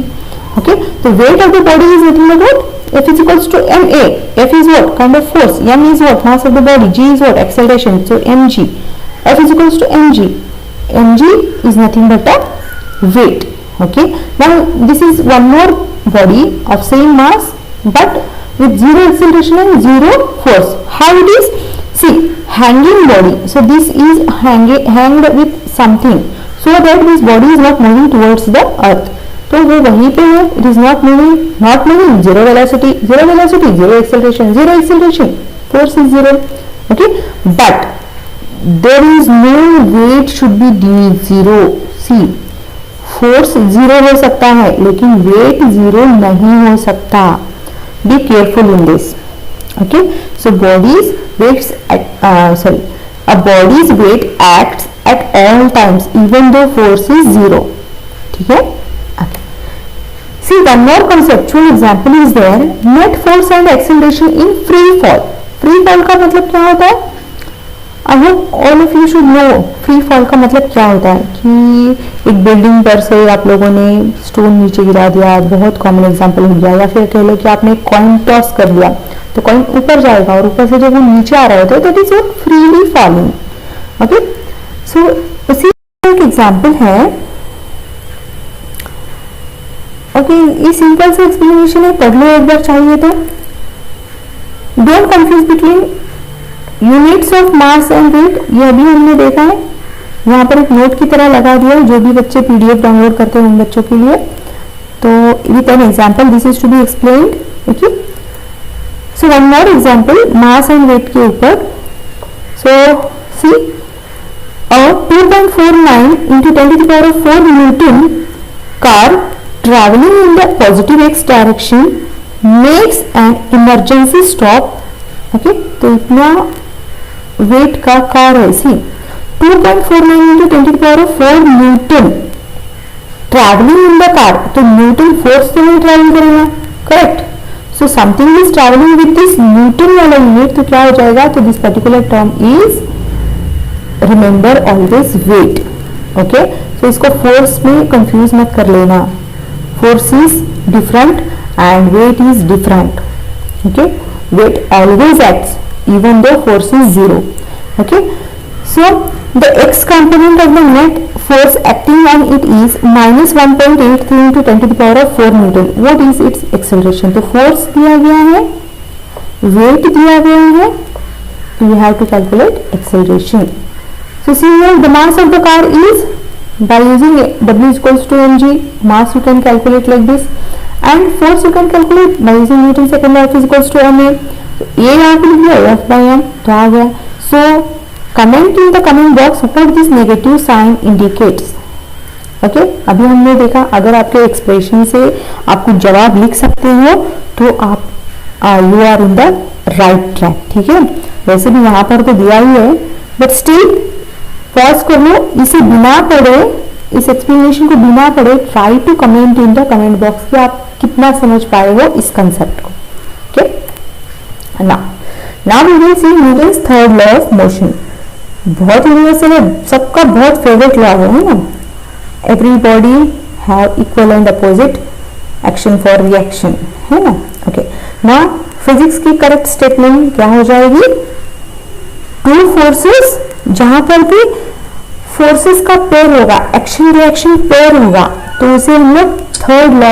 Okay, the weight of the body is nothing but F is equals to ma. F is what kind of force, m is what mass of the body, g is what acceleration, so mg. F is equals to mg. Mg is nothing but a weight. Okay, now this is one more body of same mass but with zero acceleration and zero force. How it is? See, hanging body. So this is hanged with something so that this body is not moving towards the earth. तो वो वहीं पे है, it is not moving, zero velocity, zero acceleration, force is zero. Okay, but there is no weight should be the zero. See, force zero हो सकता है लेकिन weight zero नहीं हो सकता। Be careful in this. Okay, so body's weights a body's weight acts at all times even though force is zero। ठीक है, see one more conceptual example is there, net force and acceleration in free fall। free fall का मतलब क्या होता है, I hope all of you should know free fall का मतलब क्या होता है कि एक बिल्डिंग पर से आप लोगों ने स्टोन नीचे गिरा दिया, बहुत कॉमन एग्जांपल हो गया, या फिर कह लो कि आपने कॉइन टॉस कर दिया तो कॉइन ऊपर जाएगा और ऊपर से जब वो नीचे आ रहा होता है that is what freely falling. Okay, so इसी एक एग्जांपल है। ओके, ये सिंपल सा एक्सप्लेनेशन है, पढ़ लो एक बार चाहिए तो। Don't confuse between units of mass and weight, ये अभी हमने देखा है, यहाँ पर एक नोट की तरह लगा दिया है जो भी बच्चे पीडीएफ डाउनलोड करते हैं उन बच्चों के लिए। तो with an example this is to be explained. Okay, so one more example mass and weight के ऊपर। So see, 2.49 into 10⁴ newton car traveling in the positive x direction makes an emergency stop। okay, तो इतना wait का car है। See, 2.49 into 10⁴ newton travelling in the car, तो newton force से नहीं travel करेगा, correct. So something is travelling with this newton वाला unit, तो क्या हो जाएगा, तो this particular term is, remember always weight. Okay, so इसको फोर्स में कंफ्यूज मत कर लेना, force is different and weight is different। okay, weight always acts even though force is zero। okay, so the x component of the net force acting on it is -1.83 into 10⁴ Newton. what is its acceleration? तो force दिया गया है, weight दिया गया है, so you have to calculate acceleration। so see here the mass of the car is, by using W is equals to mg, mass you can calculate like this and force you can calculate by using Newton second law, F is equals to ma। so a यहाँ पे लिख दिया F by m तो आ गया। so comment in the comment box what this negative sign indicates। okay, अभी हमने देखा अगर आपके एक्सप्रेशन से आप कुछ जवाब लिख सकते हो तो आप you are in the right track। ठीक है, वैसे भी यहाँ पर तो दिया ही है बट स्टिल पॉज कर लो, इसे बिना पढ़े, इस एक्सप्लेनेशन को बिना पढ़े try to comment in the comment box कि आप कितना समझ पाए हो इस कंसेप्ट को। Okay, now we will see Newton's third law of motion. बहुत यूनिवर्सल है, सबका बहुत फेवरेट लॉ है ना, everybody have equal and opposite action for reaction, है ना। ओके, ना फिजिक्स की करेक्ट स्टेटमेंट क्या हो जाएगी, टू फोर्सेस, जहां पर भी फोर्सेस का पेयर होगा, एक्शन रिएक्शन पेयर होगा, तो उसे हम लोग थर्ड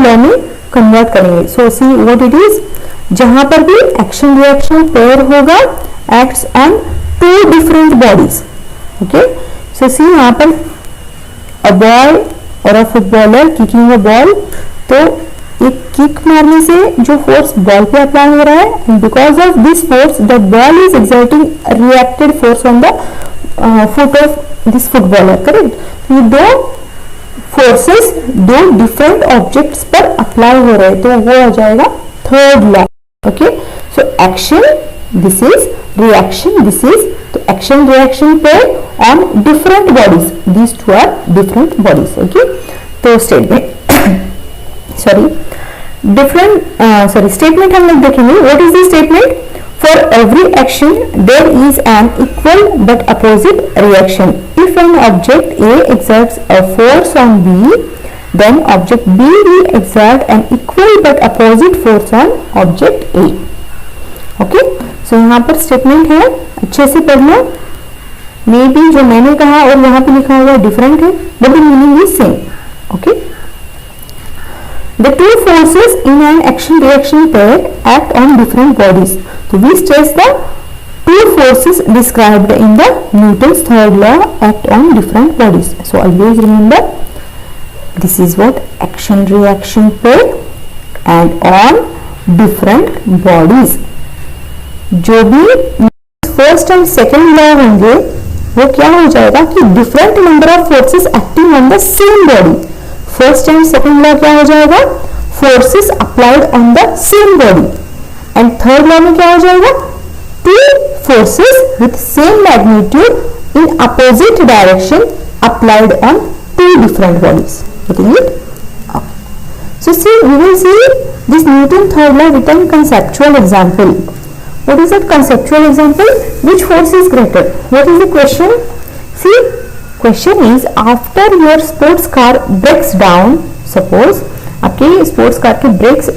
लॉ में कन्वर्ट करेंगे। So see what it is, जहां पर भी एक्शन रिएक्शन पेयर होगा, acts on two different bodies. Okay, so see यहाँ पर अ बॉय और a footballer kicking a ball, तो एक किक मारने से जो फोर्स बॉल पे अप्लाई हो रहा है, and because of this force the ball is exerting reacted force on the foot of this footballer, correct. ये दो फोर्सेस दो डिफरेंट ऑब्जेक्ट्स पर अप्लाई हो रहे हैं, तो वो हो जाएगा third law. Okay, so action this is, reaction this is, तो एक्शन रिएक्शन पे on different bodies, these two are different bodies. Okay, तो स्टेटमेंट स्टेटमेंट हम लोग देखेंगे। What is the statement, for every action there is an equal but opposite reaction, if an object A exerts a force on B, then object B will exert an equal but opposite force on object A. Okay, so यहाँ पर statement है, अच्छे से पढ़ लो। May be जो मैंने कहा और यहाँ पे लिखा हुआ डिफरेंट है, but the meaning is same. Okay, the two forces in an action reaction pair act on different bodies, तो we stress the two forces described in the Newton's third law act on different bodies. So always remember, this is what action reaction pair and on different bodies. जो भी first and second law होंगे वो क्या हो जाएगा कि different number of forces acting on the same body. First and second law क्या हो जाएगा, forces applied on the same body, and third law में क्या हो जाएगा, two forces with same magnitude in opposite direction applied on two different bodies. Getting it? Okay. So see, we will see this Newton third law with a conceptual example. What is that conceptual example? Which force is greater? What is the question? See, question is, after your sports car breaks down, suppose आपके sports car के brakes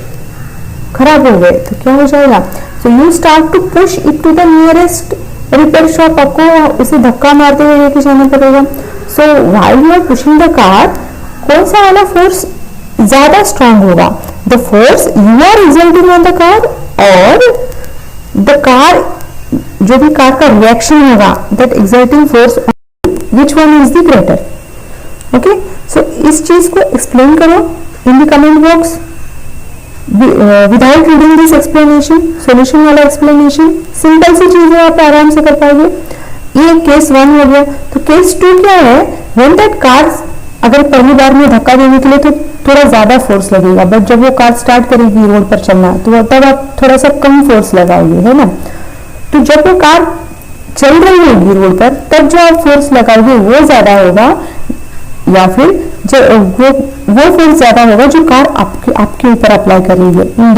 खराब हो गए, तो क्या हो जाएगा, so you start to push it to the nearest repair shop, आपको उसे धक्का मारते हुए लेके जाना पड़ेगा। so while you are pushing the car, कौन सा वाला फोर्स ज्यादा स्ट्रांग होगा, the force you are exerting on the car और the car, जो भी कार का रिएक्शन होगा, that exerting force on which one is the greater? okay, so इस चीज को एक्सप्लेन करो in the comment box without reading this explanation, solution वाला एक्सप्लेनेशन, सिंपल सी चीजें आप आराम से कर पाओगे। ये केस 1 हो गया, तो केस 2 क्या है, व्हेन दैट कार, अगर पहली बार में धक्का देने के लिए तो थोड़ा ज्यादा फोर्स लगेगा, बट जब वो कार स्टार्ट करेगी रोड पर चलना तो तब आप थोड़ा सा कम फोर्स लगाओगे, है ना। तो जब वो कार चल रही होगी रोड पर, तब जो आप फोर्स लगाओगे वो ज्यादा होगा, या फिर जो वो फोर्स ज्यादा होगा जो कार आपके ऊपर अप्लाई कर रही है। इन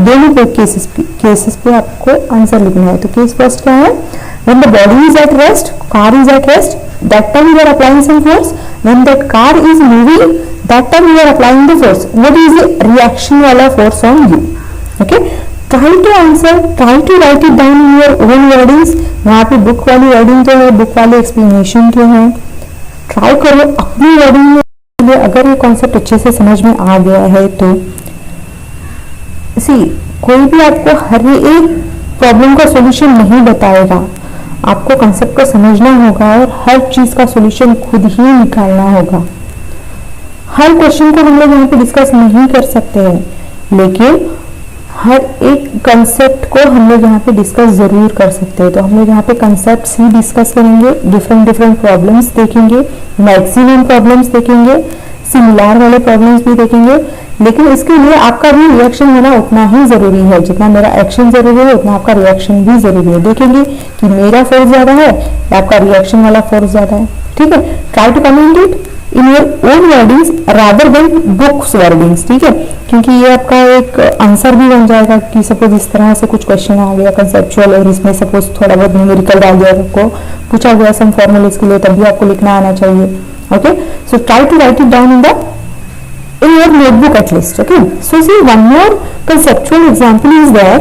दोनों केसेस पे आपको आंसर लिखना है। तो केस फर्स्ट क्या है, when the body is at rest, car is at rest, that time you are applying some force, when that car is moving, that time you are applying the force, what is the reaction वाला force on you. Okay, try to answer, try to write it down in your own wordings. वहां पे book वाली wording तो है, book वाली explanation तो है, try करो अपनी वर्डिंग में। अगर ये कॉन्सेप्ट अच्छे से समझ में आ गया है तो कोई भी आपको हर एक प्रॉब्लम का सॉल्यूशन नहीं बताएगा, आपको कॉन्सेप्ट को समझना होगा और हर चीज का सॉल्यूशन खुद ही निकालना होगा। हर क्वेश्चन को हम लोग यहाँ पे डिस्कस नहीं कर सकते हैं, लेकिन हर एक कंसेप्ट को हम लोग यहाँ पे डिस्कस जरूर कर सकते हैं। तो हम लोग यहाँ पे कंसेप्ट ही डिस्कस करेंगे, डिफरेंट प्रॉब्लम्स देखेंगे, मैक्सिमम प्रॉब्लम्स देखेंगे, सिमिलर वाले प्रॉब्लम्स भी देखेंगे, लेकिन इसके लिए आपका भी रिएक्शन होना उतना ही जरूरी है। जितना मेरा एक्शन जरूरी है उतना आपका रिएक्शन भी जरूरी है। देखेंगे कि मेरा फोर्स ज्यादा है या आपका रिएक्शन वाला फोर्स ज्यादा है। ठीक है, try to comment it in your own wordings rather than books wordings, ठीक है, क्योंकि ये आपका एक आंसर भी बन जाएगा कि सपोज इस तरह से कुछ क्वेश्चन आ गया कंसेप्चुअल और इसमें सपोज थोड़ा बहुत न्यूमेरिकल डाल दिया, आपको पूछा गया सम फॉर्मूलेस के लिए, तब भी आपको लिखना आना चाहिए. Okay, so try to write it down in your notebook at least. Okay, so see one more conceptual example is there.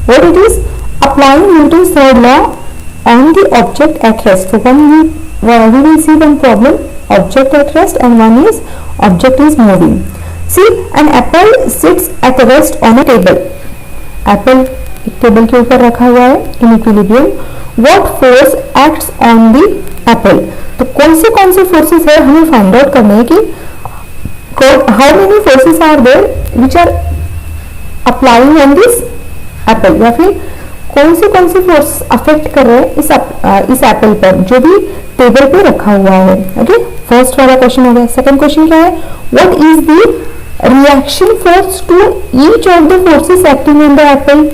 What it is? Applying Newton's third law on the object at rest. So we will see one problem, object at rest, and one is object is moving. See, an apple sits at rest on a table. Apple एक table के ऊपर रखा हुआ है in equilibrium. What force acts on the apple? तो कौन से forces है हमें फाइंड आउट करना है कि how many forces are there which are applying on this apple, या फिर कौन से फोर्स अफेक्ट कर रहे हैं इस एप्पल पर जो भी टेबल पे रखा हुआ है. ओके, फर्स्ट वाला क्वेश्चन हो गया. सेकंड क्वेश्चन क्या है? What is the reaction force to each of the forces acting on the apple?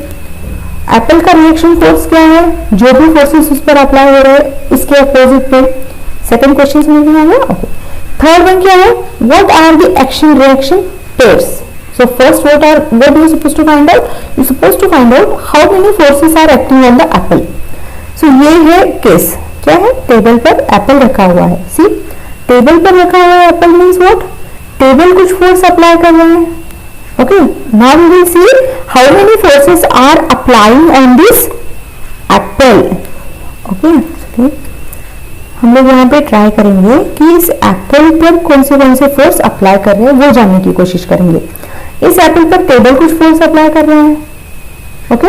Apple का रिएक्शन फोर्स क्या है जो भी फोर्सेस उस पर अप्लाई हो रहे हैं इसके अपोजिट पे. सेकंड क्वेश्चन समझ में आ गया. ओके, थर्ड वन क्या है? What are the action reaction pairs? So first what you suppose to find out? You suppose to find out how many forces are acting on the apple. So ये है case, क्या है? Table पर Apple रखा हुआ है. सी, table पर रखा हुआ है एप्पल मीन्स व्हाट? टेबल कुछ फोर्स अप्लाई कर रहे हैं. Okay, now we will see how many forces are applying on this apple. Okay, हम लोग यहाँ पे ट्राई करेंगे कि इस एप्पल पर कौन से फोर्स अप्लाई कर रहे हैं वो जानने की कोशिश करेंगे. इस एप्पल पर टेबल कुछ फोर्स अप्लाई कर रहे हैं. ओके,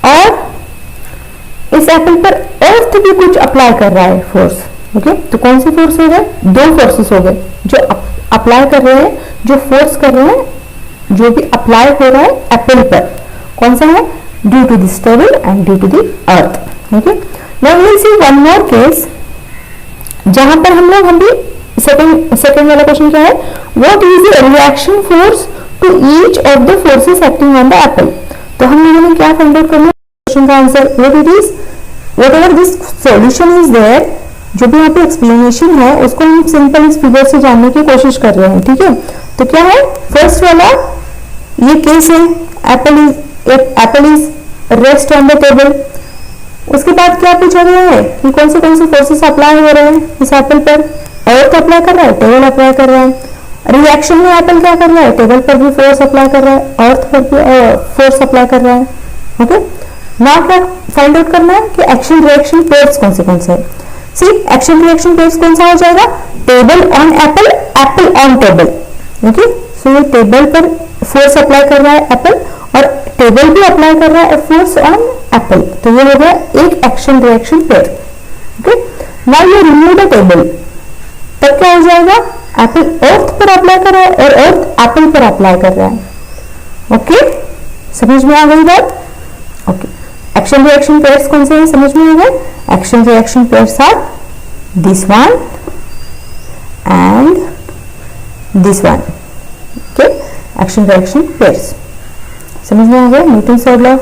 और इस एप्पल पर अर्थ भी कुछ अप्लाई कर रहा है फोर्स. ओके, तो कौन सी फोर्स हो गए? दो फोर्सेस हो गए जो अप्लाई कर रहे हैं, जो फोर्स कर रहे हैं, जो भी अप्लाई हो रहा है एप्पल पर. कौन सा है? Due to this table and due to the earth. Okay, now we will see one more case जहां पर हम भी सेकंड वाला क्वेश्चन क्या है? What is the reaction force to each of the forces acting on the apple? तो हम लोगों ने क्या फाइंड आउट करना है? क्वेश्चन का answer what it is, whatever this solution is there, जो भी यहाँ पे एक्सप्लेनेशन है उसको हम सिंपल इस फिगर से जानने की कोशिश कर रहे हैं. ठीक है, तो क्या है? फर्स्ट वाला ये केस है, Apple is rest on the table. उसके बाद क्या पूछा गया है कि कौन से फोर्सेस अप्लाई हो रहे हैं इस एप्पल पर? अर्थ अप्लाई कर रहा है, टेबल अप्लाई कर रहा है. रिएक्शन में एप्पल क्या कर रहा है? टेबल पर भी फोर्स अप्लाई कर रहा है, अर्थ पर भी फोर्स अप्लाई कर रहा है. ओके, नाउ क्या फाइंड आउट करना है कि एक्शन रिएक्शन पेयर्स कौन से है. सी, एक्शन रिएक्शन पेयर्स कौन सा हो जाएगा? Table on apple, apple on table. Okay, so ये टेबल पर फोर्स अप्लाई कर रहा है एप्पल और टेबल भी अप्लाई कर रहा है फोर्स ऑन एप्पल, तो ये हो गया एक action reaction pair. Okay, now you remove the table, तब क्या हो जाएगा? एप्पल अर्थ पर अप्लाई कर रहा है और अर्थ एप्पल पर अप्लाई कर रहा है. ओके, समझ में आ गई बात? ओके, एक्शन रिएक्शन पेयर्स कौन से हैं समझ में आ गए? Action reaction pairs are this one and this one. Okay, action reaction pairs समझ में आ गया? Newton third law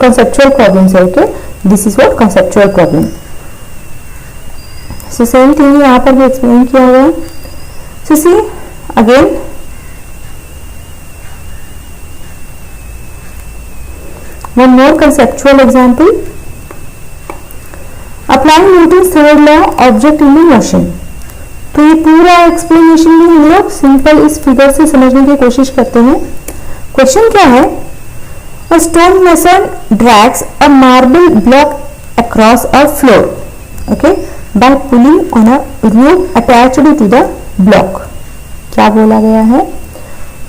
conceptual problems है. Okay, this is what conceptual problem. So same thing यहाँ पर भी एक्सप्लेन किया हुआ है. So see again, one more conceptual example. Applying Newton's third law, object in the motion. तो ये पूरा एक्सप्लेनेशन भी हम लोग सिंपल इस फिगर से समझने की कोशिश करते हैं. क्वेश्चन क्या है? A stone mason drags a marble block across a floor, okay, by pulling on a rope attached to the block. क्या बोला गया है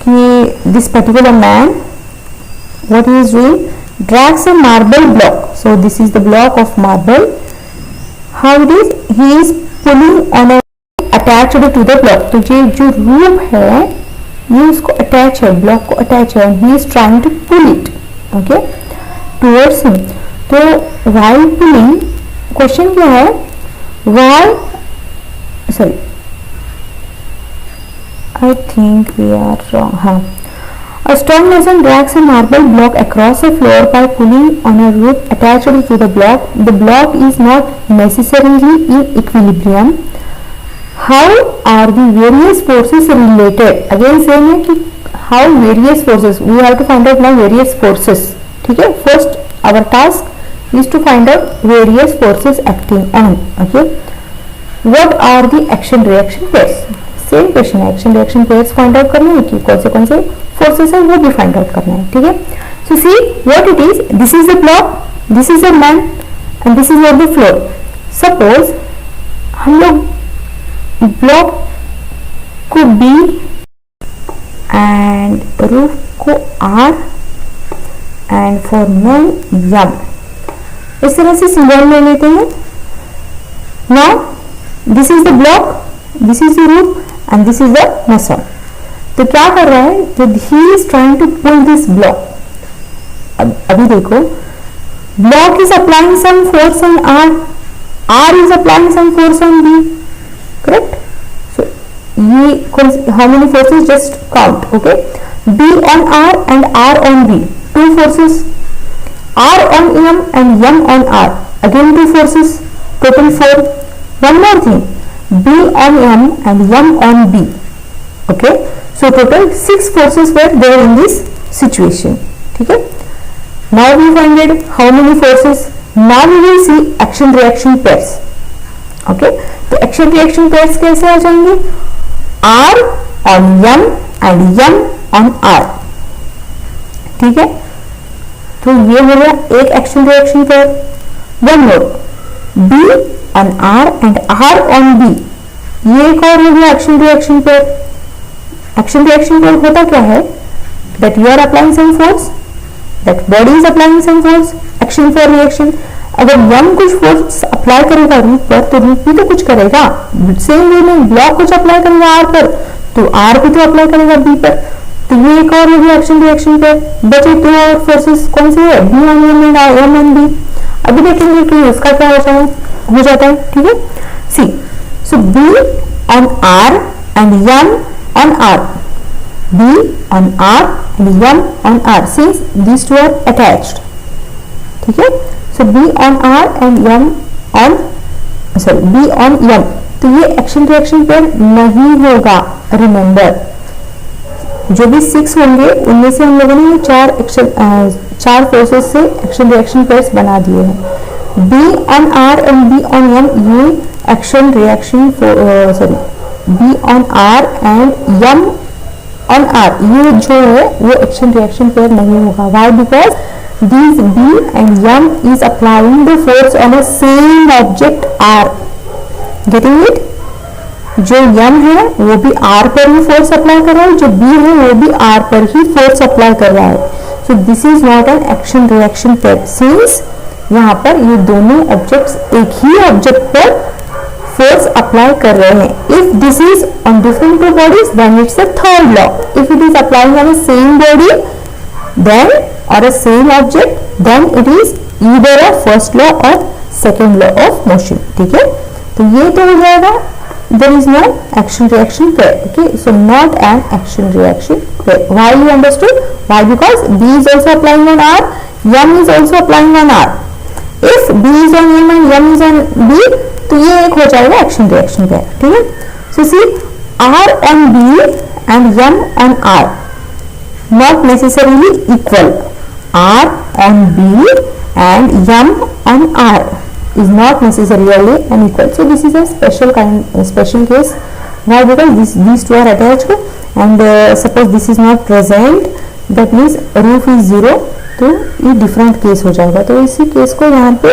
कि this particular man, what he is doing, drags a marble block. So this is the block of marble. How it is? He is pulling on a attached to the block. तो ये जो rope है ये उसको attach है, block को attach है. He is trying to pull it, okay, towards him. तो while pulling, क्वेश्चन क्या है? I think we are wrong. हाँ, A strong mason drags a marble block across a floor by pulling on a rope attached to the block. The block is not necessarily in equilibrium. How are the various forces related? Again same है कि how various forces, we have to find out now various forces. ठीक है, first our task is to find out various forces acting on. Okay, what are the action reaction pairs? Same question है, action reaction pairs find out करना है कि कौन से forces है वो भी फाइंड आउट करना है. ठीक है, so see what it is. This is the block, this is the man and this is the floor. Suppose हम लोग ब्लॉक को बी एंड रूफ को R and for man M इस तरह से सिंबल ले लेते हैं. Now this is the block, this is the roof and this is the mason. तो क्या कर रहा है, तो he is trying to pull this block. अभी देखो, block is applying some force on R, R is applying some force on B, correct? So ये how many forces, just count. Okay, B on R and R on B, two forces. R on M and M on R, again two forces, total 4. One more thing, B on M and M on B. Okay, so total 6 forces were there in this situation. ठीक है, now we find out how many forces. Now we will see action reaction pairs. Okay, तो action reaction pairs कैसे आ जाएंगे, R on M and M on R. ठीक है, तो ये हो गया एक action reaction pair. One more, B on R and R on B, ये एक और हो गया action reaction pair. Action reaction pair होता क्या है, that you are applying some force, that body is applying some force, action for reaction. अगर यम कुछ फोर्स अप्लाई करेगा रूप पर तो रूप भी तो कुछ करेगा. सेम वे में ब्लॉक कुछ अप्लाई करेगा आर पर तो आर भी तो अप्लाई करेगा बी पर. तो ये एक और हो गया एक्शन रिएक्शन पेयर. बचे दो और फोर्सेस, कौन से है, B on M and M on B. अभी देखेंगे कि उसका क्या हो जाता है. ठीक है, सी, so B on R and M on R, B on R and M on R, since these two are attached. ठीक है, so B on R and M on, sorry, B on M, तो ये action reaction pair नहीं होगा. Remember, जो भी 6 होंगे उनमें से हम लोगों ने ये चार फोर्सेस से एक्शन रिएक्शन पेयर्स बना दिए हैं. B on R and B on M, ये action reaction sorry B on R and M on R, ये जो है वो एक्शन रिएक्शन पेयर नहीं होगा. Why? Because these B and M is applying the force on a same object R. Getting it? जो M है वो भी R पर ही फोर्स अप्लाई कर रहा है, जो B है वो भी R पर ही फोर्स अप्लाई कर रहा है. So this is not an action reaction pair, since यहाँ पर ये दोनों ऑब्जेक्ट्स एक ही ऑब्जेक्ट पर फोर्स अप्लाई कर रहे हैं. If this is on different two bodies then it's a third law. If it is applying on a same body then और a same object then it is either a first law और second law of motion. ठीक है, तो ये तो हो जाएगा, there is no action reaction pair. Okay, so not an action reaction pair. Why you understood? Why? Because B is also applying on R, M is also applying on R. If B is on M and M is on B, तो ये एक हो जाएगा action reaction pair. ठीक है, so see, R on B and M on R not necessarily equal. R on B and M on R is not necessarily unequal. So this is a special case. Why? Because these two are attached and suppose this is not present, that means roof is 0, तो ये different case हो जाएगा. तो इसी case को यहाँ पे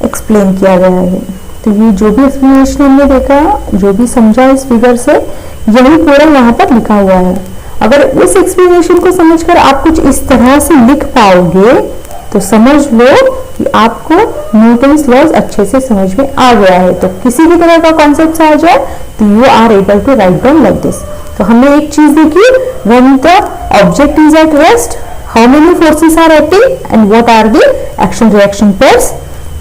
explain किया गया है. तो ये जो भी एक्सप्लेनेशन हमने देखा, जो भी समझा इस फिगर से, यही पूरा यहाँ पर लिखा हुआ है. अगर इस एक्सप्लेनेशन को समझकर आप कुछ इस तरह से लिख पाओगे तो समझ लो कि आपको न्यूटन्स लॉज अच्छे से समझ में आ गया है. तो किसी भी तरह का कॉन्सेप्ट आ जाए तो you are able to write down like this. तो हमने एक चीज देखी, when the object is at rest, how many forces are acting and what are the action reaction pairs,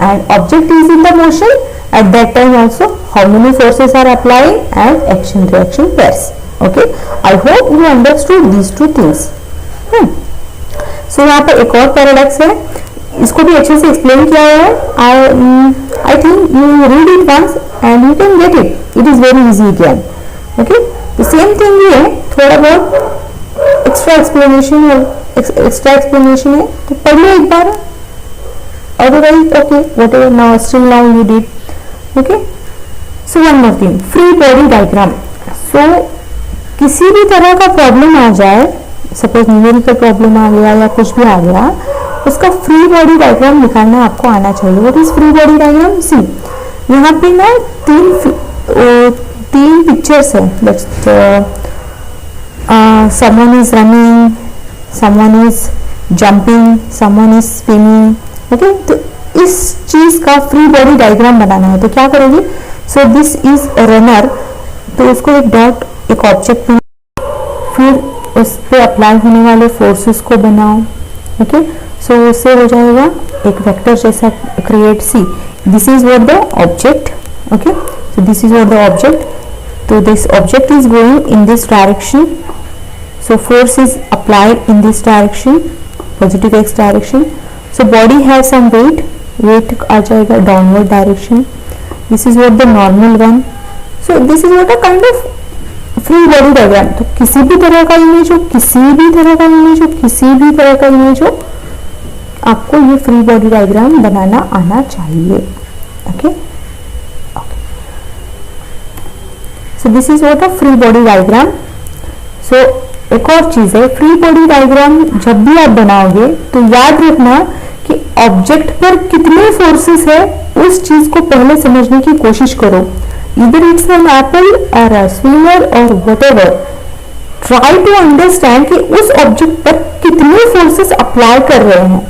and object is in the motion at that time also how many forces are applying and action reaction pairs. Okay, I hope you understood these two things. So यहाँ पर एक और paradox है, इसको भी अच्छे से explain किया हुआ है। I think you read it once and you can get it, it is very easy again. Okay, the same thing ये है, थोड़ा बहुत एक्स्ट्रा एक्सप्लेनेशन है, तो पढ़ लो एक बार, otherwise okay whatever now still now you did. Okay, so one more thing, free body diagram. So किसी भी तरह का प्रॉब्लम आ जाए, सपोज न्यूमेरिकल प्रॉब्लम आ गया या कुछ भी आ गया, उसका फ्री बॉडी डायग्राम निकालना आपको आना चाहिए। What is free body diagram? See, यहाँ पे ना तीन पिक्चर्स है, someone is running, someone is jumping, someone is swimming. Okay, तो इस चीज का फ्री बॉडी डायग्राम बनाना है, तो क्या करोगे? सो दिस इज रनर, तो उसको एक डॉट, एक ऑब्जेक्ट बनाओ, फिर उस पर अप्लाई होने वाले फोर्सेस को बनाओ। ओके, सो उससे हो जाएगा एक वेक्टर जैसा create. See, this is what the object. Okay, so this is what the object, तो this object is going in this direction, so force is applied in this direction, positive x direction. So body has some weight आ जाएगा downward direction. This is what the normal one. So this is what a kind of free body diagram. तो किसी भी तरह का image हो, आपको ये free body diagram बनाना आना चाहिए। Okay, so this is what a free body diagram. So एक और चीज है, फ्री बॉडी डायग्राम जब भी आप बनाओगे तो याद रखना कि ऑब्जेक्ट पर कितने फोर्सेस है, उस चीज को पहले समझने की कोशिश करो। इधर इट्स एन एप्पल और अ स्विमर और व्हाटएवर, ट्राई टू अंडरस्टैंड कि उस ऑब्जेक्ट पर कितने फोर्सेस अप्लाई कर रहे हैं।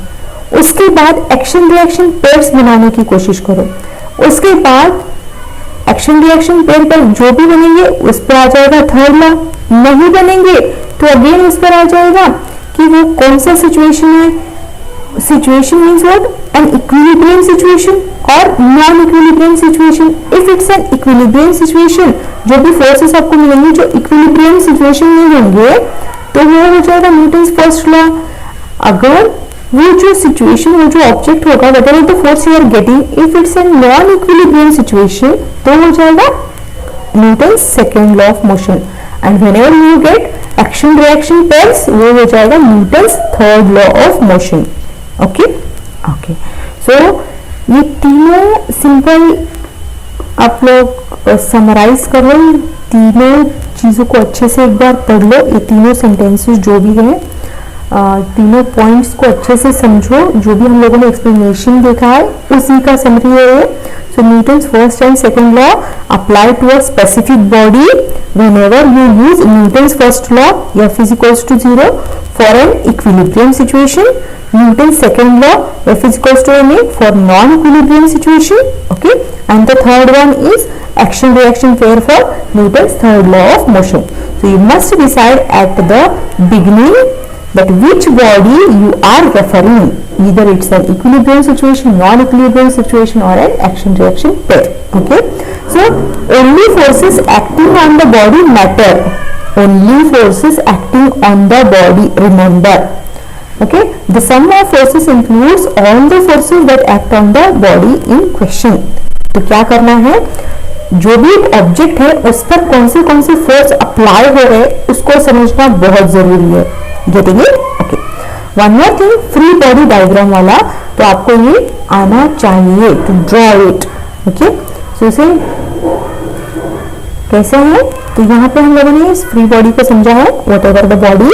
उसके बाद एक्शन रिएक्शन पेयर्स बनाने की कोशिश करो। उसके बाद एक्शन रिएक्शन पेयर पर जो भी बनेंगे उस पर आ जाएगा थर्ड लॉ। नहीं बनेंगे तो अगेन उस पर आ जाएगा कि वो कौन सा सिचुएशन है। Situation means what? An equilibrium situation और non equilibrium situation. If it's an equilibrium situation, जो भी फोर्सेस आपको मिलेंगे जो इक्विलिब्रियम सिचुएशन में होंगे तो वो हो जाएगा न्यूटन्स फर्स्ट लॉ। अगर वो जो सिचुएशन, वो जो ऑब्जेक्ट होगा, whatever the force you are getting, if it's an non equilibrium situation तो हो जाएगा Newton's second law of motion. And whenever you get action reaction pairs, वो हो जाएगा Newton's third law of motion. Okay, so ये तीनों simple आप लोग समराइज कर लो, तीनों चीजों को अच्छे से एक बार पढ़ लो। ये तीनों सेंटेंसेस जो भी है, तीनों पॉइंट्स को अच्छे से समझो। जो भी हम लोगों ने एक्सप्लेनेशन देखा है उसी का समरी है ये। So Newton's first and second law apply to a specific body whenever you use Newton's first law, F is equals to 0 for an equilibrium situation. Newton's second law, F is equals to ma for non-equilibrium situation. Okay, and the third one is action reaction pair for Newton's third law of motion. So you must decide at the beginning that which body you are referring, either it's an equilibrium situation, non-equilibrium situation or an action reaction pair. Okay, so only forces acting on the body matter, only forces acting on the body, remember. Okay, the sum of forces includes all the forces that act on the body in question. तो क्या करना है, जो भी object है उस पर कौन से फोर्स अप्लाई हो रहे हैं उसको समझना बहुत जरूरी है। Getting it? Okay, one more thing, free body diagram वाला तो आपको ये आना चाहिए टू ड्रॉ इट। ओके, सो इसे कैसे है, तो यहाँ पे हम लोगों ने इस फ्री बॉडी को समझा है। What ever the body,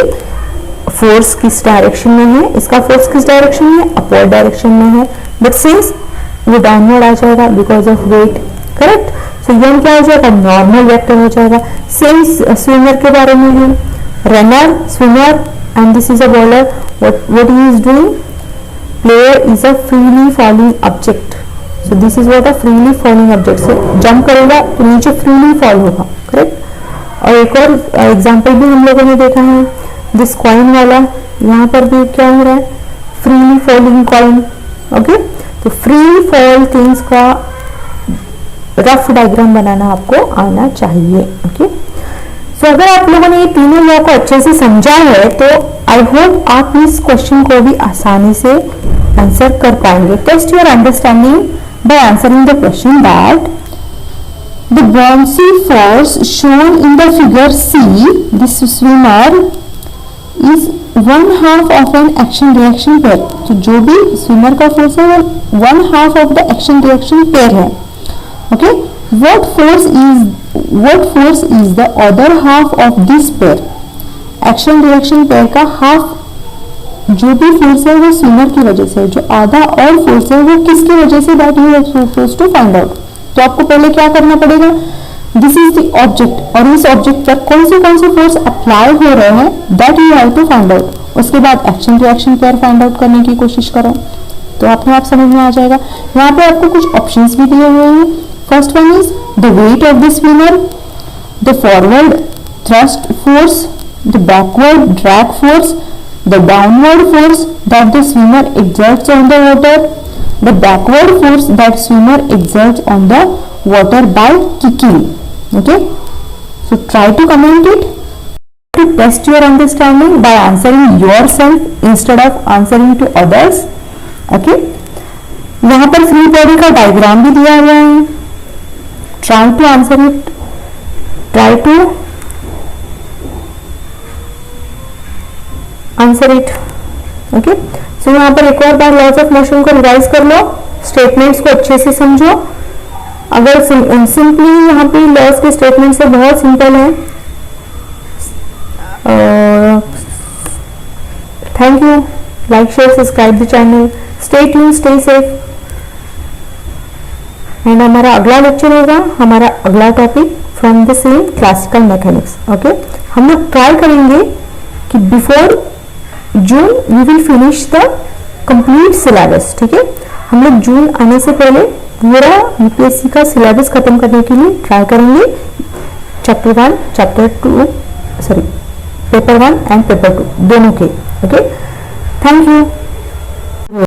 force किस डायरेक्शन में है, इसका फोर्स किस डायरेक्शन में है, अपवर्ड डायरेक्शन में है, बट सिंस वो डाउनवर्ड आ जाएगा बिकॉज ऑफ वेट, करेक्ट। सो ये क्या हो जाएगा, नॉर्मल वेक्टर हो जाएगा। सेम स्विमर के बारे में ही, runner, swimmer and this is a bowler. What he is doing, player is a freely falling object. So this is what a freely falling object. से जंप करेगा तो नीचे फ्रीली फॉल होगा, करेक्ट। और एक और एग्जाम्पल भी हम लोगों ने देखा है, दिस कॉइन वाला, यहाँ पर भी क्या हो रहा है, फ्रीली फॉलिंग कॉइन। ओके, तो फ्री फॉल थिंग्स का रफ डायग्राम बनाना आपको आना चाहिए। ओके, सो अगर आप लोगों ने ये तीनों लॉ को अच्छे से समझा है तो आई होप आप इस क्वेश्चन को भी आसानी से आंसर कर पाएंगे. Test your understanding by answering the question that the buoyancy force shown in the figure C, this swimmer is 1/2 of an action reaction pair. तो जो भी स्विमर का फोर्स है वो 1/2 of the action reaction pair है. Okay, what force is the other half of this pair? Action reaction pair का half जो भी फोर्स है वो स्विमर की वजह से, जो आधा और फोर्स है वो किसकी वजह से, that you are supposed to find out. तो आपको पहले क्या करना पड़ेगा, दिस इज द ऑब्जेक्ट और इस ऑब्जेक्ट पर कौन से फोर्स अप्लाई हो रहे हैं that you have to find out. उसके बाद action reaction pair find out करने की कोशिश करो तो अपने आप समझ में आ जाएगा. यहाँ पे आपको कुछ ऑप्शंस भी दिए हुए हैं. First one is the weight of the swimmer, the forward thrust force, the backward drag force, the downward force that the swimmer exerts on the water, the backward force that swimmer exerts on the water by kicking. Okay, so try to comment it, to test your understanding by answering yourself instead of answering to others. Okay, यहाँ पर free body का diagram भी दिया हुआ है. try to answer it, try to answer it. Okay, so यहाँ पर एक और बार लॉज ऑफ मोशन को रिवाइज कर लो, स्टेटमेंट्स को अच्छे से समझो. अगर सिंपली यहाँ पे लॉज के स्टेटमेंट से बहुत सिंपल है. Thank you. Like share subscribe the channel. Stay tune, stay safe. And हमारा अगला लेक्चर होगा, हमारा अगला topic from the same classical mathematics. Okay, हम लोग ट्राई करेंगे कि before June we will finish the complete syllabus. ठीक है, हम लोग जून आने से पहले पूरा यूपीएससी का सिलेबस खत्म करने के लिए ट्राई करेंगे. Chapter 1, chapter 2, sorry paper 1 and paper 2 दोनों के. Okay, thank you.